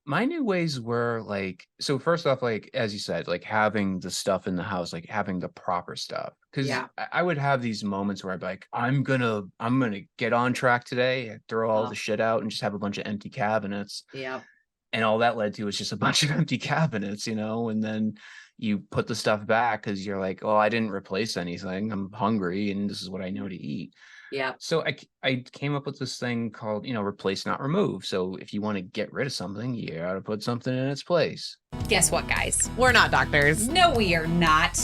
My new ways were like, so first off, like, as you said, like having the stuff in the house, like having the proper stuff. Cause Yeah. I would have these moments where I'd be like, I'm gonna get on track today, throw all the Oh, shit out and just have a bunch of empty cabinets. yeah. And all that led to was just a bunch of empty cabinets, and then you put the stuff back because you're like, oh, I didn't replace anything. I'm hungry and this is what I know to eat. Yeah. So I came up with this thing called, replace, not remove. So if you want to get rid of something, you got to put something in its place. Guess what, guys? We're not doctors. No, we are not.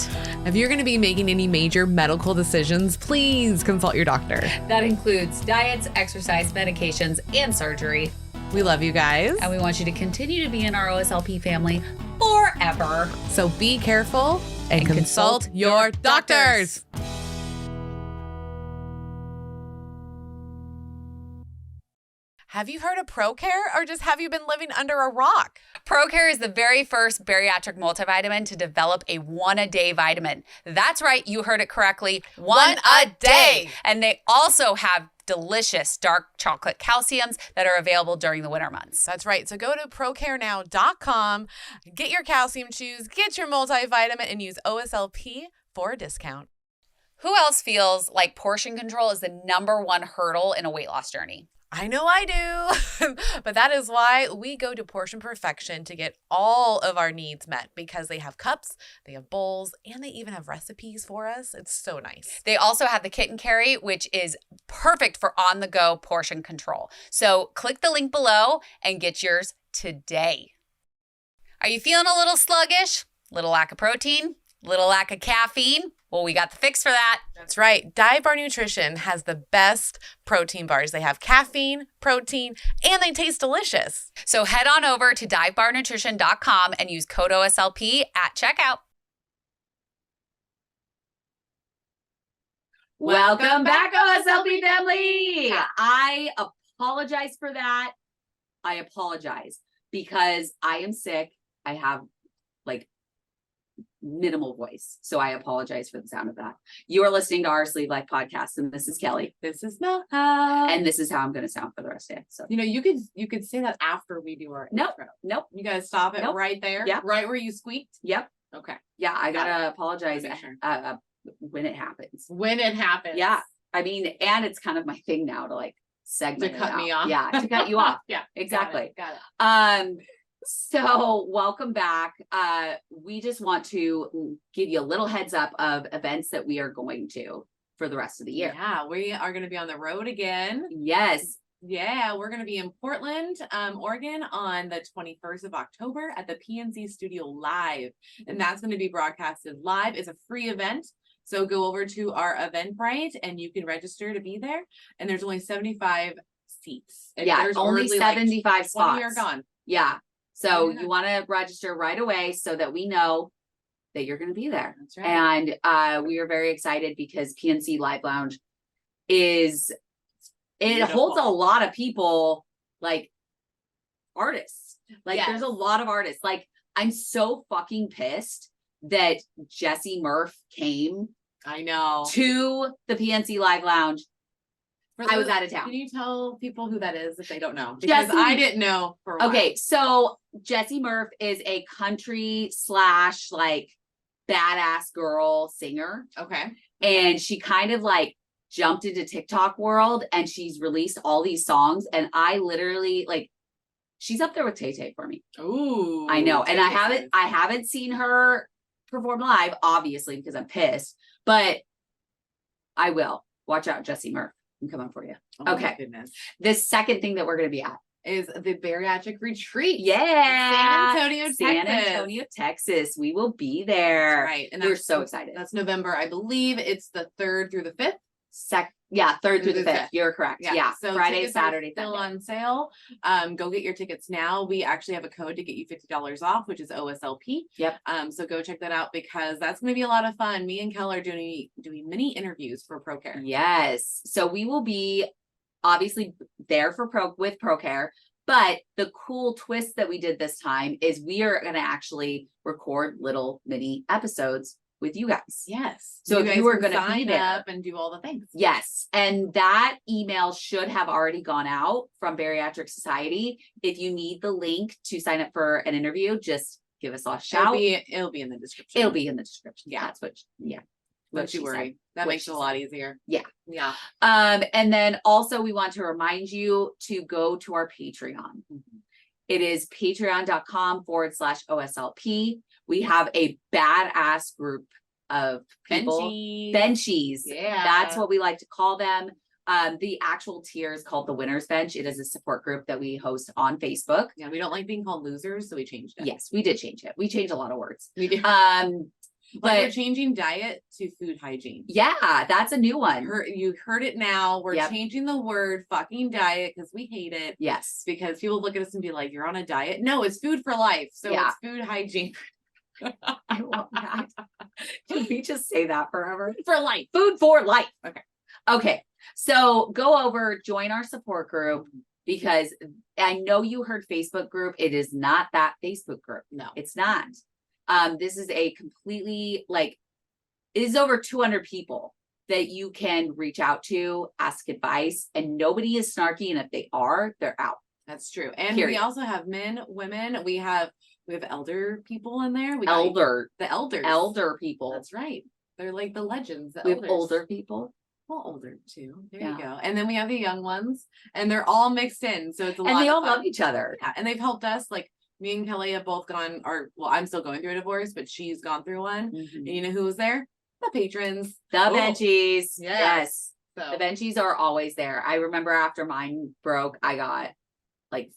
If you're going to be making any major medical decisions, please consult your doctor. That includes diets, exercise, medications, and surgery. We love you guys. And we want you to continue to be in our OSLP family forever. So be careful and consult your doctors. Have you heard of ProCare, or just have you been living under a rock? ProCare is the very first bariatric multivitamin to develop a one-a-day vitamin. That's right, you heard it correctly. One a day. And they also have delicious dark chocolate calciums that are available during the winter months. That's right. So go to procarenow.com, get your calcium chews, get your multivitamin, and use OSLP for a discount. Who else feels like portion control is the number one hurdle in a weight loss journey? I know I do, but that is why we go to Portion Perfection to get all of our needs met, because they have cups, they have bowls, and they even have recipes for us. It's so nice. They also have the Kit and Carry, which is perfect for on-the-go portion control. So click the link below and get yours today. Are you feeling a little sluggish? Little lack of protein? Little lack of caffeine? Well, we got the fix for that. That's right. Dive Bar Nutrition has the best protein bars. They have caffeine, protein, and they taste delicious. So head on over to divebarnutrition.com and use code OSLP at checkout. Welcome back, OSLP family. I apologize for that. I apologize because I am sick. I have like minimal voice. So I apologize for the sound of that. You are listening to our Sleeve Life podcast, and this is Kelly. This is Mel. And this is how I'm going to sound for the rest of the episode. You could say that after we do our Nope. intro. Nope. You gotta stop it Nope. right there. Yep. Right where you squeaked. Yep. Okay. Yeah, I gotta apologize Make sure. when it happens. When it happens. Yeah. I mean, and it's kind of my thing now to like segment To it cut out. me off. Yeah, to cut you off. Yeah. Exactly. Got it. So welcome back. We just want to give you a little heads up of events that we are going to for the rest of the year. Yeah, we are gonna be on the road again. Yes. Yeah, we're gonna be in Portland, Oregon on the 21st of October at the PNC Studio Live. And that's gonna be broadcasted live. It's a free event. So go over to our Eventbrite and you can register to be there. And there's only 75 seats. And Yeah, there's only already, 75 like, 20 are spots. gone. Yeah. So Yeah. you want to register right away so that we know that you're going to be there. That's right. And we are very excited because PNC Live Lounge it holds a lot of people, like artists. Like Yes. there's a lot of artists. Like I'm so fucking pissed that Jesse Murph came I know. to the PNC Live Lounge. I was out of town. Can you tell people who that is if they don't know? Because Jesse- I didn't know for a while. Okay, so Jesse Murph is a country / like badass girl singer. Okay. And she kind of like jumped into TikTok world and she's released all these songs. And I literally like, she's up there with Tay Tay for me. Ooh. I know. And Tay-Tay. I haven't seen her perform live, obviously, because I'm pissed, but I will. Watch out, Jesse Murph. I'm coming for you. Oh my Okay. goodness. The second thing that we're going to be at Is the bariatric retreat. Yeah. San Antonio, San Texas. Antonio, Texas. We will be there. Right. And We're so excited. That's November. I believe it's the 3rd through the 5th. Third through the fifth. You're correct. Yeah. So Friday, tickets are Saturday, still Sunday. on sale. Go get your tickets now. We actually have a code to get you $50 off, which is OSLP. Yep. So go check that out because that's going to be a lot of fun. Me and Kelly are doing mini interviews for ProCare. Yes. So we will be obviously there for with ProCare, but the cool twist that we did this time is we are going to actually record little mini episodes with you guys. Yes. So if guys you were can going to be sign there up and do all the things. Yes. And that email should have already gone out from Bariatric Society. If you need the link to sign up for an interview, just give us a shout. It'll be in the description. It'll be in the description. Yeah. That's what, Don't you worry. That makes it a lot easier. Yeah. Yeah. And then also we want to remind you to go to our Patreon. It is patreon.com/OSLP. We have a badass group of people. Benchies. Yeah. That's what we like to call them. The actual tier is called the Winners Bench. It is a support group that we host on Facebook. Yeah, we don't like being called losers, so we changed it. Yes, we did change it. We changed a lot of words. We do. But we're changing diet to food hygiene. Yeah, that's a new one. You heard it now. We're Yep. changing the word fucking diet because we hate it. Yes. Because people look at us and be like, you're on a diet. No, it's food for life. So Yeah. it's food hygiene I love that. Can we just say that forever? for life. Food for life. Okay. Okay. So go over, join our support group because I know you heard Facebook group. It is not that Facebook group. No. It's not. This is a completely it is over 200 people that you can reach out to, ask advice, and nobody is snarky. And if they are, they're out. That's true. And Period. we also have men, women. We have elder people in there. The elders. Elder people. That's right. They're like the legends. The We have elders. older people. Well, older too. There Yeah. you go. And then we have the young ones, and they're all mixed in. So it's a lot. And they of all fun. love each other. Yeah, and they've helped us. Like me and Kelly have both gone, I'm still going through a divorce, but she's gone through one. And you know who was there? The patrons. The Benchies. Yes. So The Benchies are always there. I remember after mine broke, I got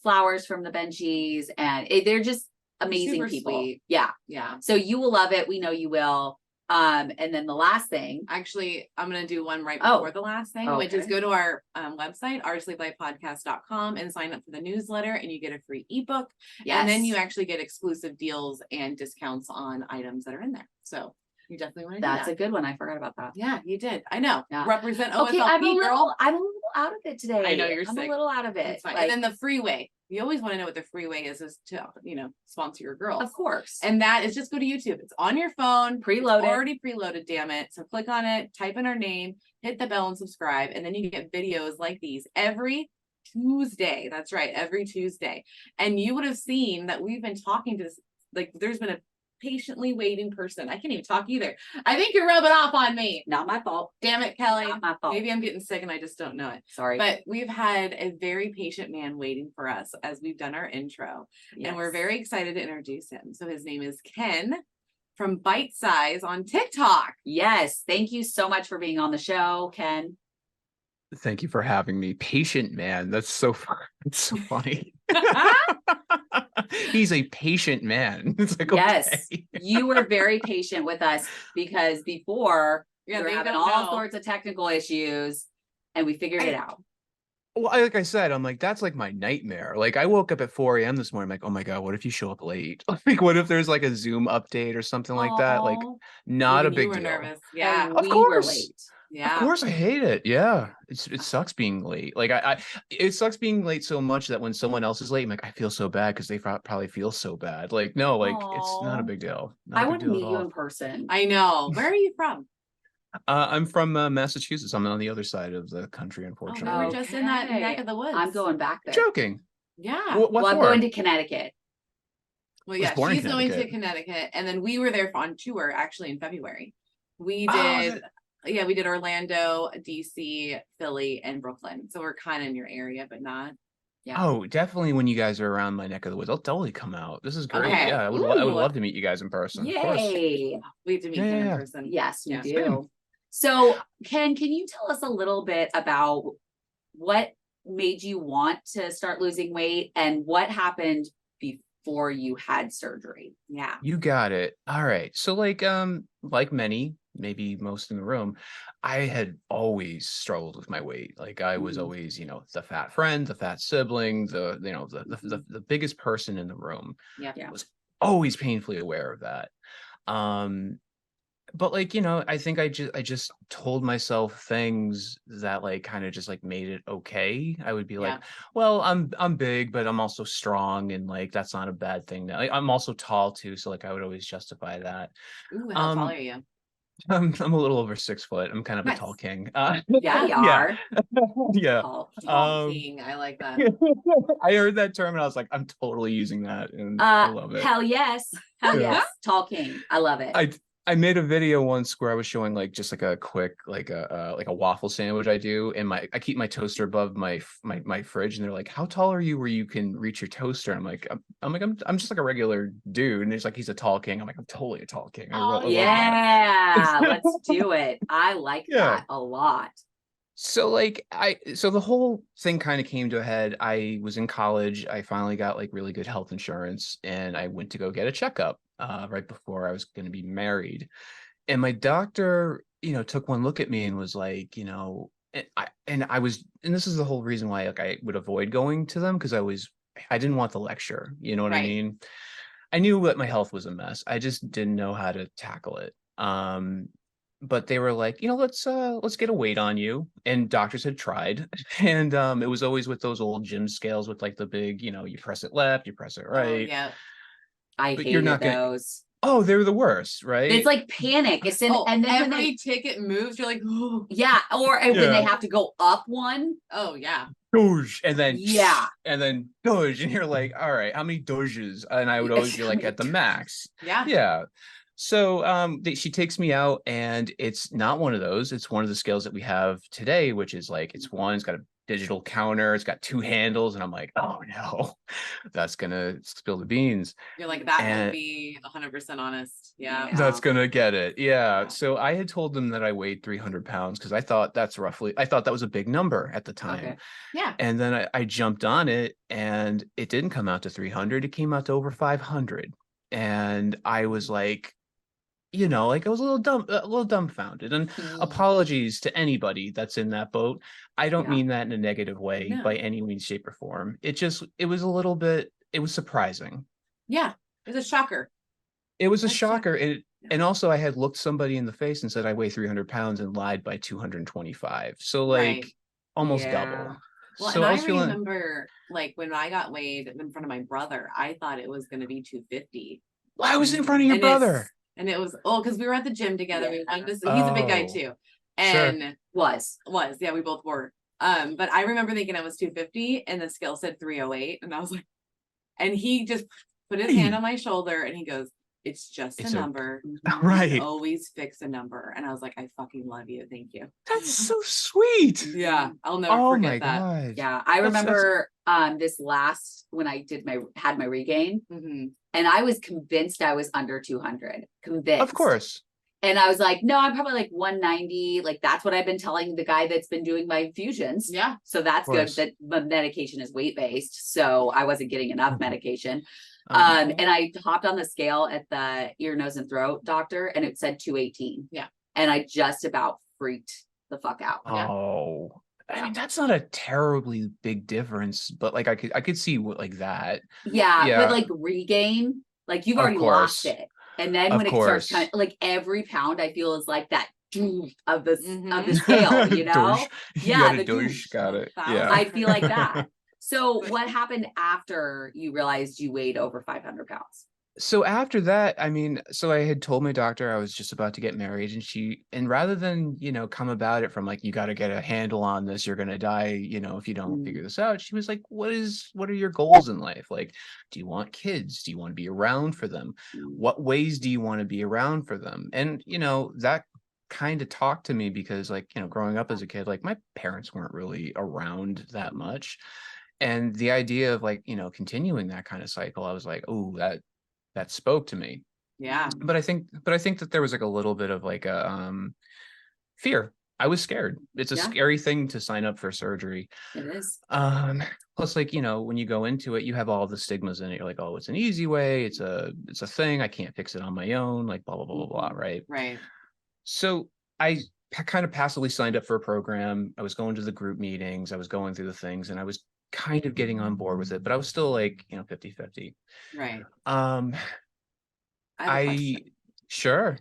flowers from the Benchies, and they're just amazing super people. small. Yeah. yeah. So you will love it. We know you will. And then the last thing. Actually, I'm going to do one right Oh. before the last thing, which is go to our website, oursleeplifepodcast.com, and sign up for the newsletter, and you get a free ebook. Yes. And then you actually get exclusive deals and discounts on items that are in there. So you definitely want to do that. That's a good one. I forgot about that. Yeah, you did. I know. Yeah. Represent OSLP, Okay, I'm a girl. little out of it today. I know, you're I'm sick. a little out of it. It's fine. And then the freeway. You always want to know what the freeway is to, sponsor your girls. of course. And that is just go to YouTube. It's on your phone. Preloaded. It's already preloaded, damn it. So click on it, type in our name, hit the bell and subscribe. And then you get videos like these every Tuesday. That's right, every Tuesday. And you would have seen that we've been talking to this, there's been a patiently waiting person. I can't even talk either. I think you're rubbing off on me. Not my fault. Damn it, Kelly. Not my fault. Maybe I'm getting sick and I just don't know it. Sorry. But we've had a very patient man waiting for us as we've done our intro. And we're very excited to introduce him. So his name is Ken from BiteSized on TikTok. Yes. Thank you so much for being on the show, Ken. Thank you for having me. Patient man. That's so fun. It's so funny. He's a patient man. It's like, Yes. okay. You were very patient with us because before we were they having don't all know. sorts of technical issues and we figured it out. Well, like I said, I'm like, that's like my nightmare. Like I woke up at 4 a.m. this morning. I'm like, oh my God, what if you show up late? Like, what if there's like a Zoom update or something like that? Like, Aw. not a Even big you were deal. nervous. Yeah. And Of we course. were late. Yeah. Of course, I hate it. Yeah, it sucks being late. Like it sucks being late so much that when someone else is late, I'm like, I feel so bad because they probably feel so bad. Like, no, like it's not Aw. a big deal. Not I a big want to deal meet at you all. in person. I know. Where are you from? I'm from Massachusetts. I'm on the other side of the country, Oh, unfortunately. we were just in that Okay. neck of the woods. I'm going back there. Joking. Yeah. What Well, I'm for? going to Connecticut. Well, was yeah, born in she's going to Connecticut. Connecticut, and then we were there on tour actually in February. We Oh, did, we did Orlando, DC, Philly, and Brooklyn. So we're kind of in your area, but not. Yeah. Oh, definitely when you guys are around my neck of the woods, I'll totally come out. This is great. Okay. Yeah, I would Ooh. love to meet you guys in person. Of course. Yay. We have to meet Yeah, him in yeah. person. Yes, we Yeah. do. So, Ken, can you tell us a little bit about what made you want to start losing weight and what happened before you had surgery? Yeah. You got it. All right. So like many, maybe most in the room, I had always struggled with my weight. Like I was always, the fat friend, the fat sibling, the biggest person in the room. Yeah. Was always painfully aware of that. But like, I think I just told myself things that like kind of just like made it okay. I would be like, well, I'm big, but I'm also strong, and like that's not a bad thing. Now I'm also tall too, so like I would always justify that. Ooh, how tall are you? I'm a little over 6 foot. I'm kind of a Nice. tall king. Yeah, you Yeah. are. Yeah. Tall. King. I like that. I heard that term and I was like, I'm totally using that, and I love it. Hell yes. Hell Yeah. yes. Tall king. I love it. I made a video once where I was showing like just like a quick like a waffle sandwich I do, and I keep my toaster above my fridge, and they're like, "How tall are you where you can reach your toaster?" And I'm just like a regular dude, and it's like he's a tall king. I'm like, I'm totally a tall king. I love that. Yeah, let's do it. I like that a lot. So like so the whole thing kind of came to a head. I was in college. I finally got like really good health insurance, and I went to go get a checkup right before I was going to be married. And my doctor, took one look at me and was like, and this is the whole reason why like I would avoid going to them, because I didn't want the lecture. You know what I Right. mean? I knew that my health was a mess. I just didn't know how to tackle it. But they were like, let's get a weight on you. And doctors had tried. And it was always with those old gym scales with like the big, you press it left, you press it Oh, right. yeah. I But you're hated not gonna. those. Oh, they're the worst, right? It's like panic. It's in, and then when every ticket moves, you're like, oh. yeah, or when they have to go up one. Oh yeah. Doge, and then Yeah, and then doge, and you're like, all right, how many doges? And I would always be like at the max. Yeah. Yeah. So she takes me out, and it's not one of those. It's one of the scales that we have today, which is like it's got a digital counter, it's got 2 handles, and I'm like, oh no, that's gonna spill the beans. You're like, that won't be 100% honest. Yeah. That's gonna get it. Yeah. Yeah. So I had told them that I weighed 300 pounds because I thought that was a big number at the time. okay. Yeah. And then I jumped on it, and it didn't come out to 300. It came out to over 500. And I was like, like I was a little dumbfounded. And apologies to anybody that's in that boat. I don't mean that in a negative way by any means, shape, or form. It was a little bit, it was surprising. Yeah. It was a shocker. It was a shocker. And also I had looked somebody in the face and said I weigh 300 pounds and lied by 225. So like almost double. Well, so and I remember like when I got weighed in front of my brother, I thought it was going to be 250. Well, I was in front of your brother. And it was, because we were at the gym together. We went he's a big guy too. And Sure. was, yeah, we both were. But I remember thinking I was 250 and the scale said 308. And I was like, and he just put his hand on my shoulder and he goes, it's just a number. Right. You always fix a number. And I was like, I fucking love you. Thank you. That's so sweet. Yeah. I'll never forget that. God. Yeah. I remember this last when I had my regain, Mm-hmm. and I was convinced I was under 200. Convinced. Of course. And I was like, no, I'm probably like 190. Like that's what I've been telling the guy that's been doing my infusions. Yeah. So that's good that the medication is weight-based. So I wasn't getting enough medication. And I hopped on the scale at the ear, nose, and throat doctor, and it said 218. Yeah. And I just about freaked the fuck out. Oh, I mean, that's not a terribly big difference, but like I could see what like that. Yeah. But like regain, like you've already lost it. And then when it starts kind of like every pound I feel is like that of the scale, Yeah. The douche. Got it. Yeah. I feel like that. So what happened after you realized you weighed over 500 pounds? So after that, I mean, so I had told my doctor I was just about to get married, and rather than, come about it from like, you got to get a handle on this, you're going to die, if you don't figure this out, she was like, what are your goals in life? Like, do you want kids? Do you want to be around for them? What ways do you want to be around for them? And, that kind of talked to me because like, growing up as a kid, like my parents weren't really around that much. And the idea of like, continuing that kind of cycle, I was like, oh, that spoke to me. Yeah. But I think that there was like a little bit of like a fear. I was scared. It's a scary thing to sign up for surgery. It is. Plus like, when you go into it, you have all the stigmas in it. You're like, oh, it's an easy way. It's a thing. I can't fix it on my own. Like blah, blah, blah, blah, blah. Right. Right. So I kind of passively signed up for a program. I was going to the group meetings. I was going through the things, and I was kind of getting on board with it, but I was still like, 50-50. Right. Sure.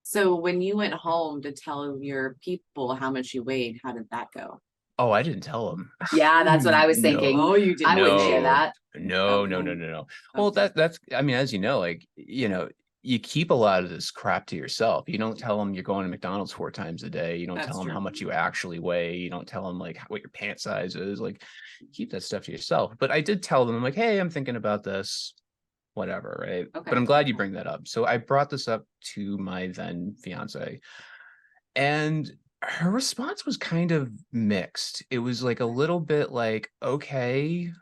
So when you went home to tell your people how much you weighed, how did that go? Oh, I didn't tell them. Yeah, that's what I was thinking. Oh, you didn't. I wouldn't share that. No. Well, that's, I mean, as you know, like, you keep a lot of this crap to yourself. You don't tell them you're going to McDonald's 4 times a day. You don't That's tell them true. how much you actually weigh. You don't tell them like what your pant size is. Like, keep that stuff to yourself. But I did tell them, I'm like, hey, I'm thinking about this, whatever, right? Okay. But I'm glad you bring that up. So I brought this up to my then fiance, and her response was kind of mixed. It was like a little bit like, okay,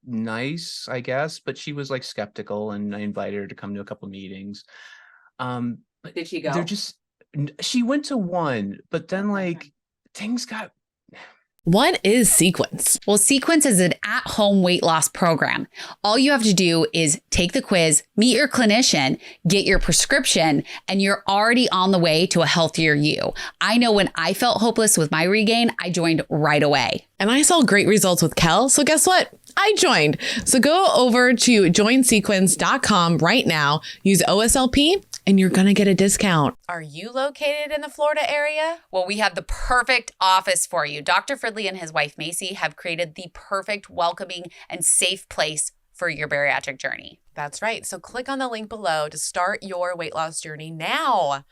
nice, I guess, but she was like skeptical, and I invited her to come to a couple meetings. But Did she they're go? just she went to one, but then like things got. What is Sequence? Well, Sequence is an at-home weight loss program. All you have to do is take the quiz, meet your clinician, get your prescription, and you're already on the way to a healthier you. I know when I felt hopeless with my regain, I joined right away. And I saw great results with Kel, so guess what? I joined. So go over to joinsequence.com right now, use OSLP, and you're going to get a discount. Are you located in the Florida area? Well, we have the perfect office for you. Dr. Fridley and his wife, Macy, have created the perfect, welcoming, and safe place for your bariatric journey. That's right. So click on the link below to start your weight loss journey now.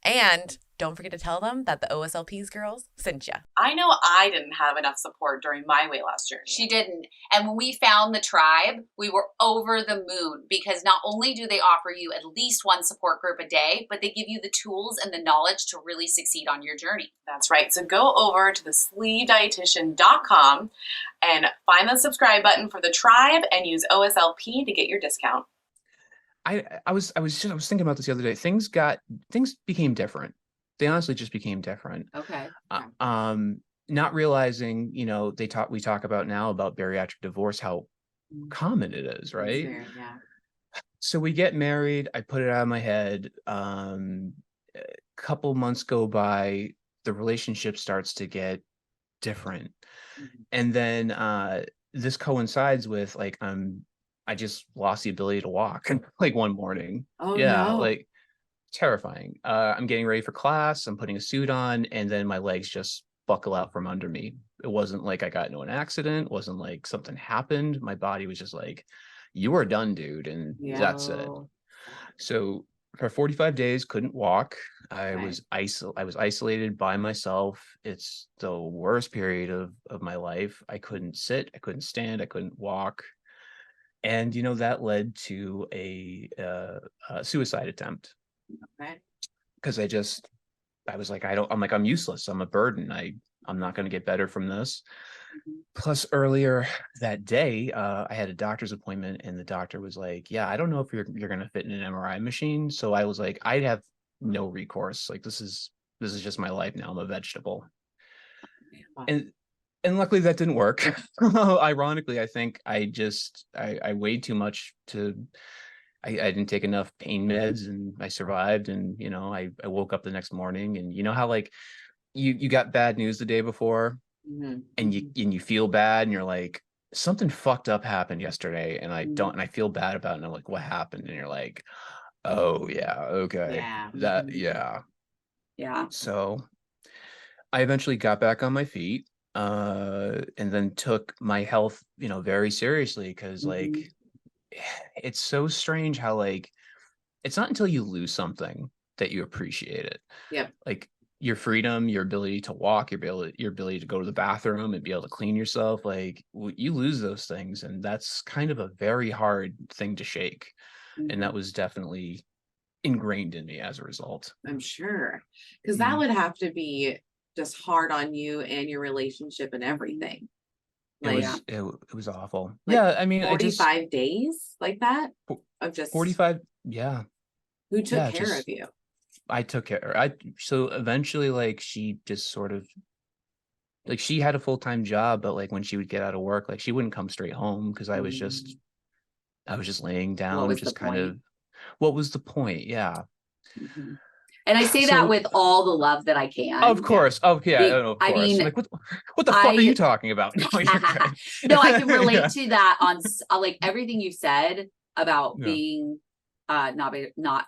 And don't forget to tell them that the OSLP's girls sent you. I know I didn't have enough support during my weight loss journey. She didn't. And when we found the tribe, we were over the moon because not only do they offer you at least one support group a day, but they give you the tools and the knowledge to really succeed on your journey. That's right. So go over to thesleevedietitian.com and find the subscribe button for the tribe and use OSLP to get your discount. I was thinking about this the other day. Things became different. They honestly just became different. Okay. Not realizing, we talk about now about bariatric divorce, how common it is, right? Fair, yeah. So we get married. I put it out of my head. A couple months go by. The relationship starts to get different. And then this coincides with like, I just lost the ability to walk like one morning. Oh, yeah, no. like terrifying. I'm getting ready for class. I'm putting a suit on, and then my legs just buckle out from under me. It wasn't like I got into an accident. It wasn't like something happened. My body was just like, you are done, dude. And that's it. So for 45 days, couldn't walk. I was isolated by myself. It's the worst period of my life. I couldn't sit, I couldn't stand, I couldn't walk. And, that led to a suicide attempt. Okay. Because I was like, I'm useless. I'm a burden. I'm not going to get better from this. Plus earlier that day, I had a doctor's appointment, and the doctor was like, yeah, I don't know if you're going to fit in an MRI machine. So I was like, I have no recourse. Like, this is just my life now. I'm a vegetable. And luckily that didn't work. Ironically, I think I weighed too much I didn't take enough pain meds, and I survived. And, I woke up the next morning, and how like you got bad news the day before, and you feel bad, and you're like, something fucked up happened yesterday, and I feel bad about it. And I'm like, what happened? And you're like, oh yeah, okay. Yeah. Yeah. So I eventually got back on my feet, and then took my health, very seriously, because like it's so strange how like it's not until you lose something that you appreciate it. Yep. Like your freedom, your ability to walk, your ability to go to the bathroom and be able to clean yourself. Like you lose those things, and that's kind of a very hard thing to shake. And that was definitely ingrained in me as a result. I'm sure, because that would have to be just hard on you and your relationship and everything. Like, It was awful. Like yeah, I mean, 45 days like that of just 45. Yeah. Who took care of you? I took care. So eventually, like, she just sort of, like, she had a full-time job, but like when she would get out of work, like she wouldn't come straight home, because I was just laying down, just kind of. What was the point? Yeah. And I say that with all the love that I can. Of course. Oh, yeah. Of course. I mean, like, what the fuck are you talking about? No, no, I can relate to that on like everything you said about being not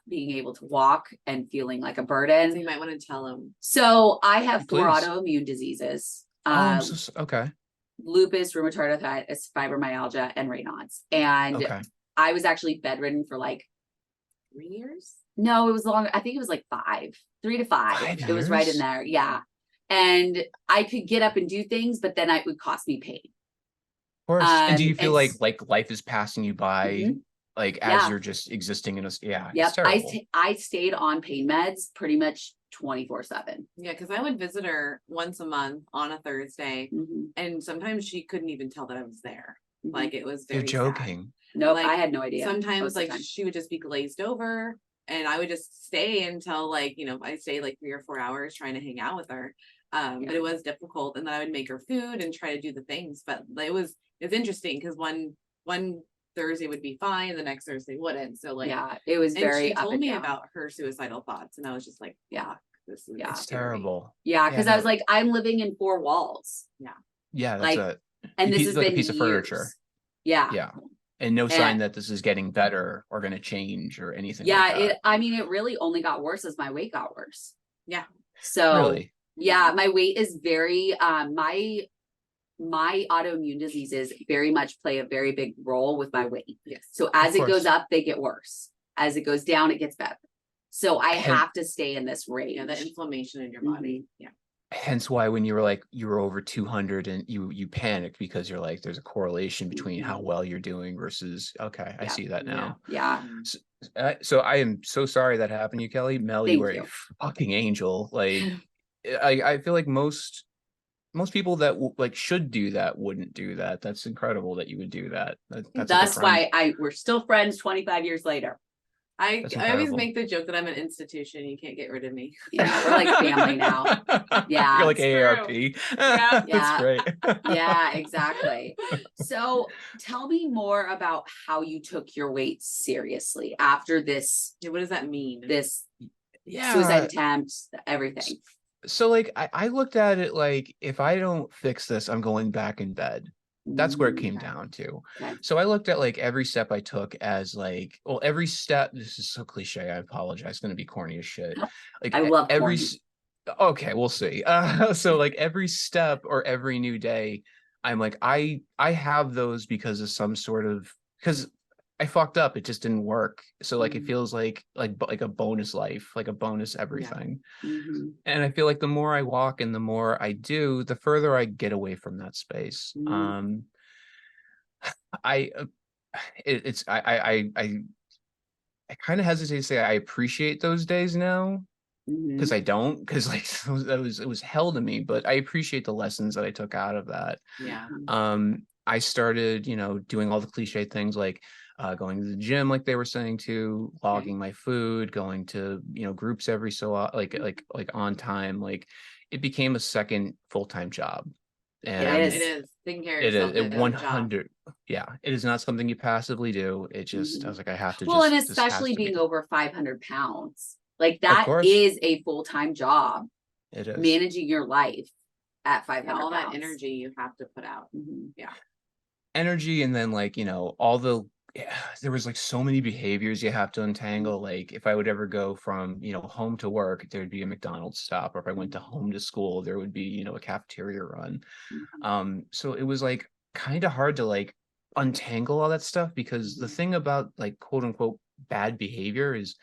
being able to walk and feeling like a burden. So you might want to tell them. So I have 4 autoimmune diseases. Okay. Lupus, rheumatoid arthritis, fibromyalgia, and Raynaud's. And I was actually bedridden for like 3 years. No, it was longer. I think it was like 3 to 5. 5 It was right in years? there. Yeah. And I could get up and do things, but then it would cost me pain. Of course. And do you feel It's like life is passing you by, Mhm. like as Yeah. you're just existing in a yeah, it's Yep. terrible. I stayed on pain meds pretty much 24/7. Yeah, because I would visit her once a month on a Thursday, Mhm. and sometimes she couldn't even tell that I was there. Mhm. Like it was You're very sad. joking. Nope, like, I had no idea. Sometimes most of the like time. she would just be glazed over, and I would just stay until like, I stayed like 3 or 4 hours trying to hang out with her. But it was difficult, and then I would make her food and try to do the things. But it's interesting because one Thursday would be fine, the next Thursday wouldn't. So like, Yeah, it was and very she up told and me down. about her suicidal thoughts, and I was just like, Yeah. this is Yeah. It's scary. terrible. Yeah, Yeah, because I was no. like, I'm living in 4 walls. Yeah, that's Like, a and you this pe- has like a been piece of furniture. years. Yeah. Yeah. And no sign And that this is getting better or gonna change or anything yeah, like that. I mean, it really only got worse as my weight got worse. Yeah. So Really? yeah, my weight is very my autoimmune diseases very much play a very big role with my weight. Yes. So as it goes course. up, they get worse. As it goes down, it gets better. So I Hen- have to stay in this range. Yeah, the inflammation in your Mhm. body. Yeah. Hence why when you were like you were over 200 and you panicked because you're like there's a correlation between how well you're doing versus okay, I Yeah. see that now. Yeah. So I am so sorry that happened to you, Kelly. Mel, you Thank were a you. fucking angel. Like I feel like most people that like should do that wouldn't do that. That's incredible that you would do that. That's a That's different. why we're still friends 25 years later. I That's always incredible. make the joke that I'm an institution. You can't get rid of me. Yeah, we're like family now. Yeah, You're like it's AARP. Yeah. That's Yeah. great. Yeah, exactly. So tell me more about how you took your weight seriously after this Yeah, what does that mean? Yeah. suicide attempt, everything. So like I looked at it like if I don't fix this, I'm going back in bed. That's where it came Okay. down to. Okay. So I looked at like every step I took as like, well, every step, this is so cliche, I apologize. It's gonna be corny as shit. Like I love every corny. okay, we'll see. So like every step or every new day, I'm like, I have those because of some sort of because I fucked up. It just didn't work. So like it feels like a bonus life, like a bonus everything. Mhm. And I feel like the more I walk and the more I do, the further I get away from that space. Mhm. I it's I kind of hesitate to say I appreciate those days now because Mhm. I don't because like it was hell to me, but I appreciate the lessons that I took out of that. Yeah. I started, doing all the cliche things like going to the gym, like they were saying to logging my food, going to, groups every like on time. Like it became a second full-time job. And is. It is. Taking care of it yourself is is a job. 100. Yeah, it is not something you passively do. It just, I was like, I have to Well, and this has especially to be being done. over 500 pounds, like Of that course, is a full-time job, it is. managing your life at 500 Yeah, all that pounds. energy you have to put out. Mhm. Energy, and then like all the there was like so many behaviors you have to untangle. Like if I would ever go from home to work, there'd be a McDonald's stop, or if I went to home to school, there would be a cafeteria run. So it was like kind of hard to like untangle all that stuff because the thing about like quote unquote bad behavior is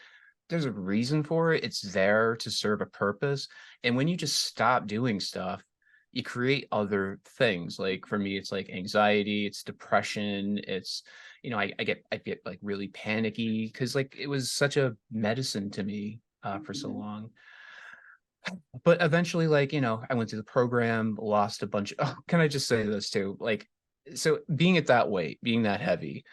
there's a reason for it. It's there to serve a purpose. And when you just stop doing stuff, you create other things. Like for me, it's like anxiety, it's depression, it's I get like really panicky because like it was such a medicine to me for so long. But eventually, like, I went through the program, lost a bunch. Oh, can I just say this too? Like, so being at that weight, being that heavy,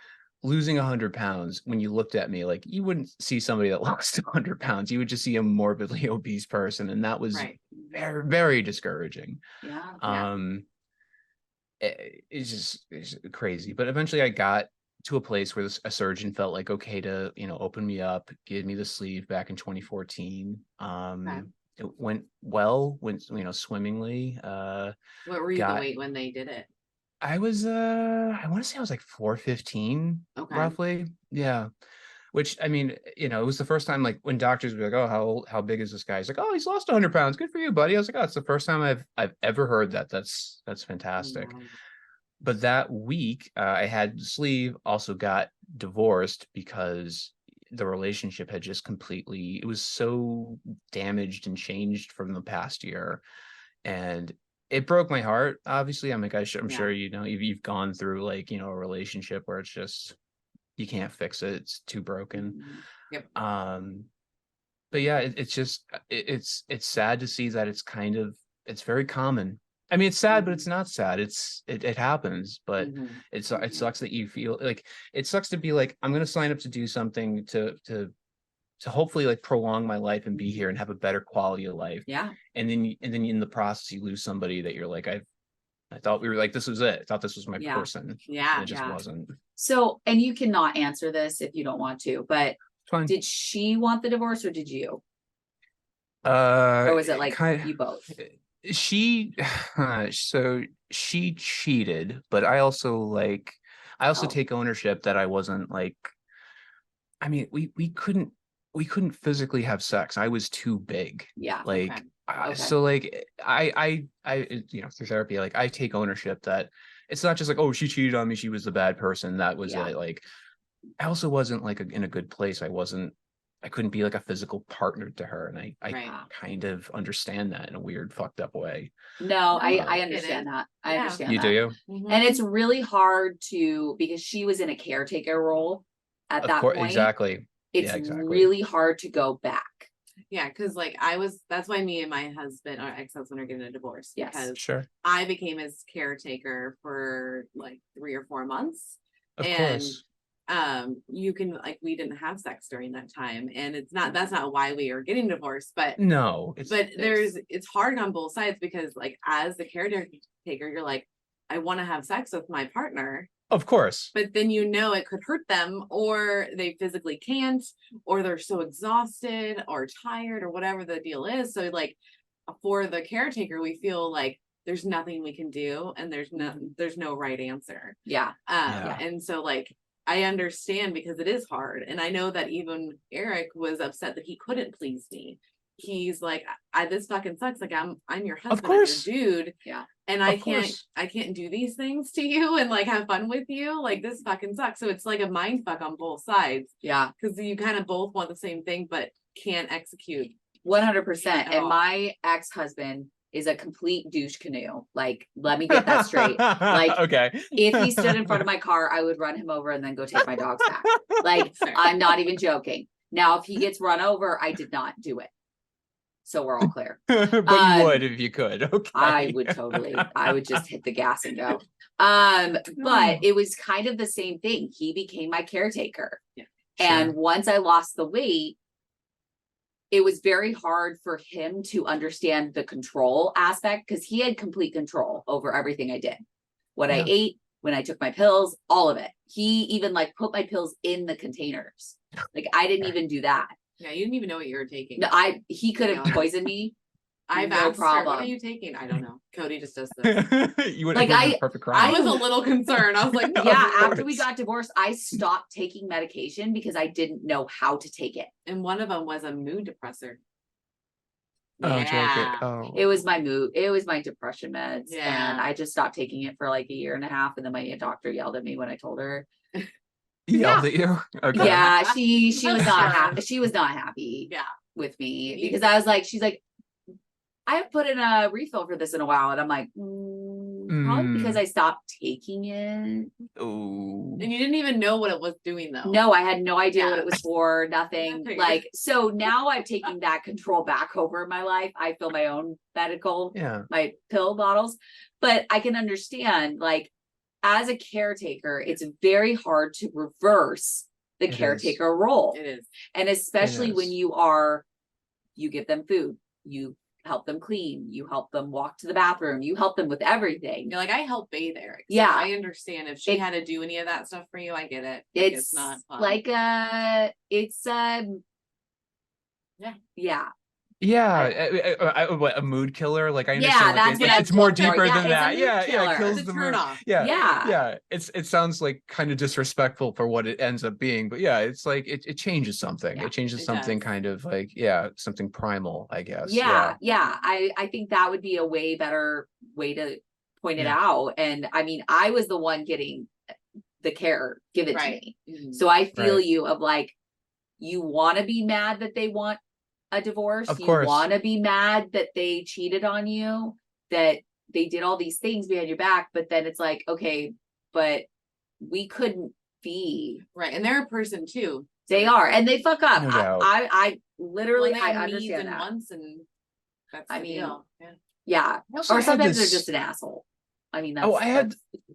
losing 100 pounds, when you looked at me, like you wouldn't see somebody that lost 100 pounds. You would just see a morbidly obese person. And that was Right. very, very discouraging. Yeah. It's crazy. But eventually I got to a place where a surgeon felt like okay to, open me up, give me the sleeve back in 2014. It went well, swimmingly. What were you the weight when they did it? I was I want to say I was like 415 Okay. roughly. Yeah. Which I mean, it was the first time like when doctors were like, "Oh, how big is this guy?" He's like, "Oh, he's lost 100 pounds. Good for you, buddy." I was like, "Oh, it's the first time I've ever heard that. That's fantastic." Wow. But that week, I had the sleeve, also got divorced because the relationship had just completely, it was so damaged and changed from the past year. And it broke my heart. Obviously, I'm like, I'm sure, you know, you've gone through like, you know, a relationship where it's just, you can't fix it. It's too broken. Yep. But yeah, it's just, it's sad to see that it's very common. I mean, it's sad, but it's not sad. It happens, but it sucks that you feel like, it sucks to be like, I'm going to sign up to do something to hopefully like prolong my life and be here and have a better quality of life. Yeah. And then in the process, you lose somebody that you're like, I thought we were like, this was it. I thought this was my person. Yeah. And it just wasn't. So, and you cannot answer this if you don't want to, but Fine. did she want the divorce or did you? Or was it like you both? So she cheated, but I also take ownership that I wasn't like, I mean, we couldn't physically have sex. I was too big. Yeah. Like, so like I, you know, through therapy, like I take ownership that it's not just like, oh, she cheated on me, she was the bad person. That was it. Like, I also wasn't like in a good place. I couldn't be like a physical partner to her. And I kind of understand that in a weird, fucked up way. No, I understand that. I understand you that. Do you? And it's really hard because she was in a caretaker role at that point. Exactly. It's really hard to go back. Yeah, because like that's why me and my husband, our ex-husband, are getting a divorce. Yes. Because sure. I became his caretaker for like 3 or 4 months. Of course. You can like, we didn't have sex during that time, and that's not why we are getting divorced, but no, it's hard on both sides, because like as the caretaker, you're like, I want to have sex with my partner, of course, but then you know it could hurt them, or they physically can't, or they're so exhausted or tired or whatever the deal is. So like for the caretaker, we feel like there's nothing we can do, and there's no right answer. And so like I understand, because it is hard. And I know that even Eric was upset that he couldn't please me. He's like, this fucking sucks. Like I'm your husband, of course, I'm your dude. Yeah. And I can't do these things to you and like have fun with you. Like this fucking sucks. So it's like a mind fuck on both sides. Yeah. Because you kind of both want the same thing, but can't execute. 100%. And my ex-husband is a complete douche canoe. Like, let me get that straight. Like, okay. If he stood in front of my car, I would run him over and then go take my dogs back. Like, I'm not even joking. Now, if he gets run over, I did not do it. So we're all clear. But you would if you could. Okay. I would totally. I would just hit the gas and go. But it was kind of the same thing. He became my caretaker. Yeah. And once I lost the weight, it was very hard for him to understand the control aspect, because he had complete control over everything I did. What I ate, when I took my pills, all of it. He even like put my pills in the containers. Like I didn't even do that. Yeah, you didn't even know what you were taking. No, he could have poisoned me. I've no asked problem. her, what are you taking? I don't know. Cody just does this. You would like perfect crime. I was a little concerned. I was like, yeah, after we got divorced, I stopped taking medication because I didn't know how to take it. And one of them was a mood depressor. Oh, yeah. Oh. It was my mood. It was my depression meds. Yeah. And I just stopped taking it for like 1.5 years. And then my doctor yelled at me when I told her. Yelled at you? Okay. Yeah, she was not happy. She was not happy with me, because I was like, she's like, I haven't put in a refill for this in a while. And I'm like, probably because I stopped taking it. Oh. And you didn't even know what it was doing though. No, I had no idea what it was for. Nothing. Like, so now I'm taking that control back over my life. I fill my own my pill bottles, but I can understand, like, as a caretaker, it's very hard to reverse the caretaker role. It is. And especially when you give them food, you help them clean, you help them walk to the bathroom, you help them with everything. You're like, I help bathe Eric. So yeah. I understand if she had to do any of that stuff for you, I get it. It's not fun. like yeah. A mood killer. Like I understand. Yeah, that's what it's more deeper than that. It kills the mood. Yeah. It sounds like kind of disrespectful for what it ends up being, but yeah, it's like it changes something. It changes something kind of like something primal, I guess. Yeah. I think that would be a way better way to point it out. And I mean, I was the one getting the care given to me, so I feel you of like, you want to be mad that they want a divorce. Of you course. want to be mad that they cheated on you, that they did all these things behind your back, but then it's like, okay, but we couldn't be. Right. And they're a person too. They are, and they fuck up. No doubt. I literally, When they I have needs understand and that. wants, and that's I the mean, deal. Yeah. Yeah. Also Or had sometimes this- they're just an asshole. I mean, that's, Oh, I had- that's-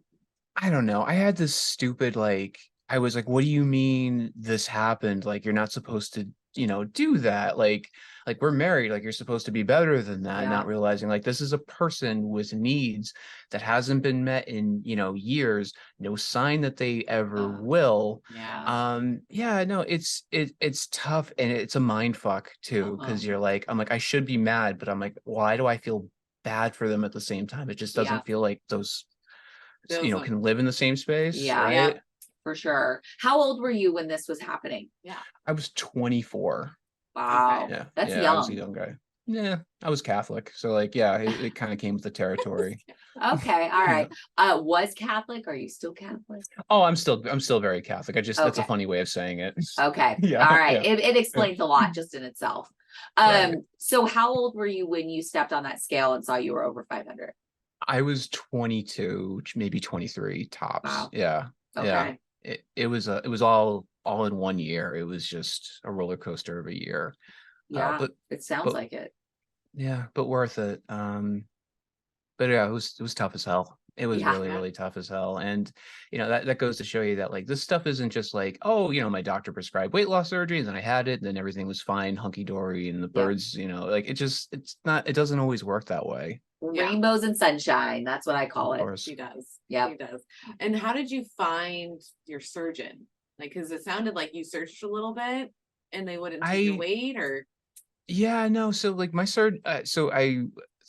I don't know. I had this stupid, like, I was like, what do you mean this happened? Like, you're not supposed to, do that. Like we're married, like you're supposed to be better than that, Yeah. not realizing like this is a person with needs that hasn't been met in, years, no sign that they ever will. Yeah. Yeah, no, it's tough, and it's a mind fuck too, because you're like, I'm like, I should be mad, but I'm like, why do I feel bad for them at the same time? It just doesn't Yeah. feel like those Those can live in the same space. Yeah. Right. Yeah. for sure. How old were you when this was happening? I was 24. Wow. Yeah. That's yeah, I was a young. young guy. Yeah, I was Catholic. So like, yeah, it kind of came with the territory. Okay. All right. Was Catholic? Are you still Catholic? Oh, I'm still very Catholic. That's a Okay. funny way of saying it. Okay. Yeah, All right. yeah. It explains a lot just in itself. Right. So how old were you when you stepped on that scale and saw you were over 500? I was 22, maybe 23 tops. Wow. Yeah. Okay. Yeah. It was all in one year. It was just a roller coaster of a year. Yeah. But It sounds but- like it. yeah, but worth it. But yeah, it was tough as hell. It was Yeah. really, really tough as hell. And that goes to show you that like this stuff isn't just like, oh, my doctor prescribed weight loss surgery and then I had it and then everything was fine, hunky dory, and the Yeah. birds, like it doesn't always work that way. Yeah. Rainbows and sunshine. That's what I call Of it. course. She does. Yep. She does. And how did you find your surgeon? Like, because it sounded like you searched a little bit and they wouldn't take your weight, or Yeah, no. So like my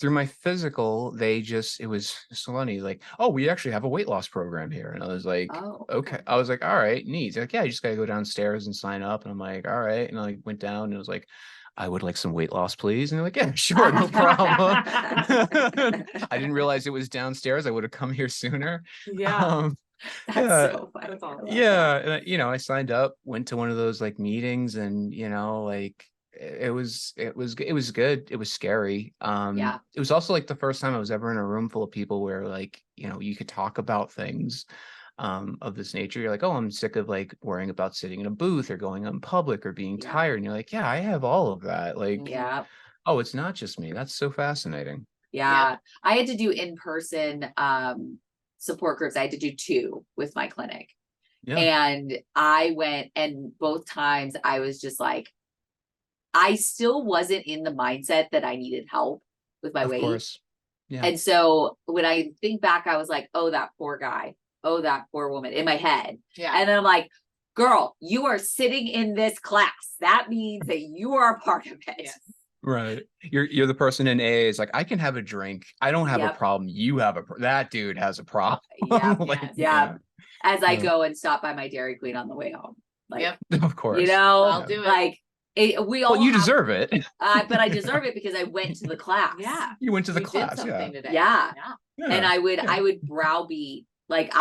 through my physical, it was so funny. Like, oh, we actually have a weight loss program here. And I was like, Oh, okay. I was like, all right, neat. They're like, yeah, you just got to go downstairs and sign up. And I'm like, all right. And I like went down and it was like, I would like some weight loss, please. And they're like, yeah, sure, no problem. I didn't realize it was downstairs. I would have come here sooner. yeah. That's yeah. so funny. That's awesome. Yeah. And, I signed up, went to one of those like meetings, and, like it was good. It was scary. Yeah. It was also like the first time I was ever in a room full of people where like, you could talk about things of this nature. You're like, oh, I'm sick of like worrying about sitting in a booth or going out in public or being Yeah. tired. And you're like, yeah, I have all of that. Like, Yeah. oh, it's not just me. That's so fascinating. Yeah. I had to do in-person support groups. I had to do 2 with my clinic. Yeah. And I went, and both times I was just like, I still wasn't in the mindset that I needed help with my Of weight. course. Yeah. And so when I think back, I was like, oh, that poor guy. Oh, that poor woman, in my head. Yeah. And then I'm like, girl, you are sitting in this class. That means that you are a part of it. Yes. Right. You're the person in AA is like, I can have a drink. I don't have Yep. a problem. You have that dude has a problem. Yep. Like, Yes. Yeah. As I Yeah. go and stop by my Dairy Queen on the way home. Like, Yep. Of course. I'll do it. like we all Well, you have- deserve it. but I deserve it because I went to the class. Yeah. You went to the You did class. Yeah. something today. Yeah. Yeah. And I Yeah. would browbeat, like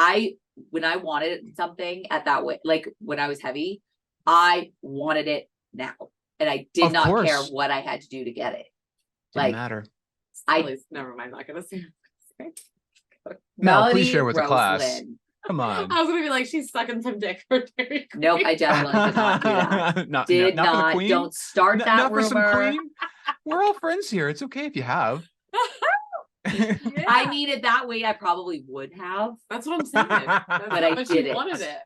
when I wanted something at that way, like when I was heavy, I wanted it now. And I did Of not course. care what I had to do to get it. Didn't Like, matter. Never mind. I'm not gonna say. Mel, please Melody share with the class. Roseland. Come on. I was gonna be like, she's sucking some dick for Dairy Queen. Nope, I definitely did not do that. not, Did not for the not. queen. Don't start that Not for some rumor. queen. We're all friends here. It's okay if you have. Yeah. I needed that weight. I probably would have. That's what I'm saying. That's But I but she didn't. wanted it.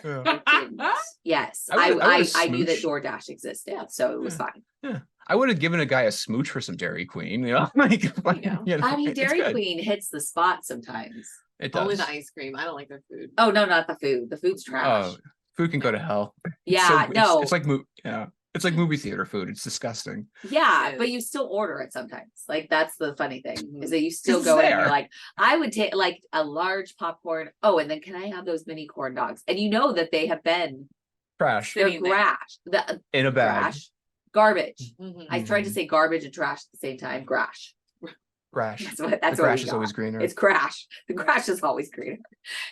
Yeah. Didn't. Yes, I would've I knew that smooched. DoorDash existed, so it was fine. I would have given a guy a smooch for some Dairy Queen. Like, I mean, it's Dairy good. Queen hits the spot sometimes. It does. Only the ice cream. I don't like their food. Oh no, not the food. The food's trash. Oh, food can go to hell. Yeah, no. It's like it's like movie theater food. It's disgusting. Yeah, It but is. you still order it sometimes. Like that's the funny thing Mhm. is that you still It's go in and there. you're like, I would take like a large popcorn. Oh, and then can I have those mini corn dogs? And you know that they have been Trash they're Sitting there. grash, the in a bag. grash, garbage. Mhm. I tried to say garbage and trash at the same time. Grash. Grash. That's what The we grash is got. always greener. It's crash. The grash is always greener.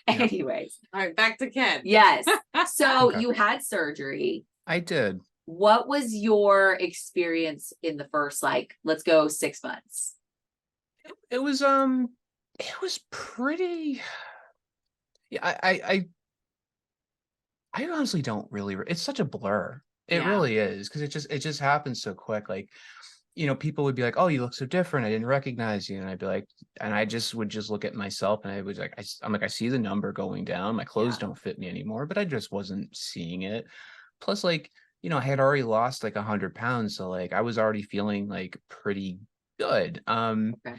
Yeah. Anyways, All right, back to Ken. yes. So Okay. you had surgery. I did. What was your experience in the first, like, let's go 6 months? It was pretty. Yeah, I honestly don't really. It's such a blur. It Yeah. really is, because it just happens so quick. Like, people would be like, "Oh, you look so different. I didn't recognize you." And I'd be like, and I just would just look at myself, and I was like, I'm like, I see the number going down. My clothes Yeah. don't fit me anymore, but I just wasn't seeing it. Plus, like, I had already lost like 100 pounds, so like I was already feeling like pretty good. Okay.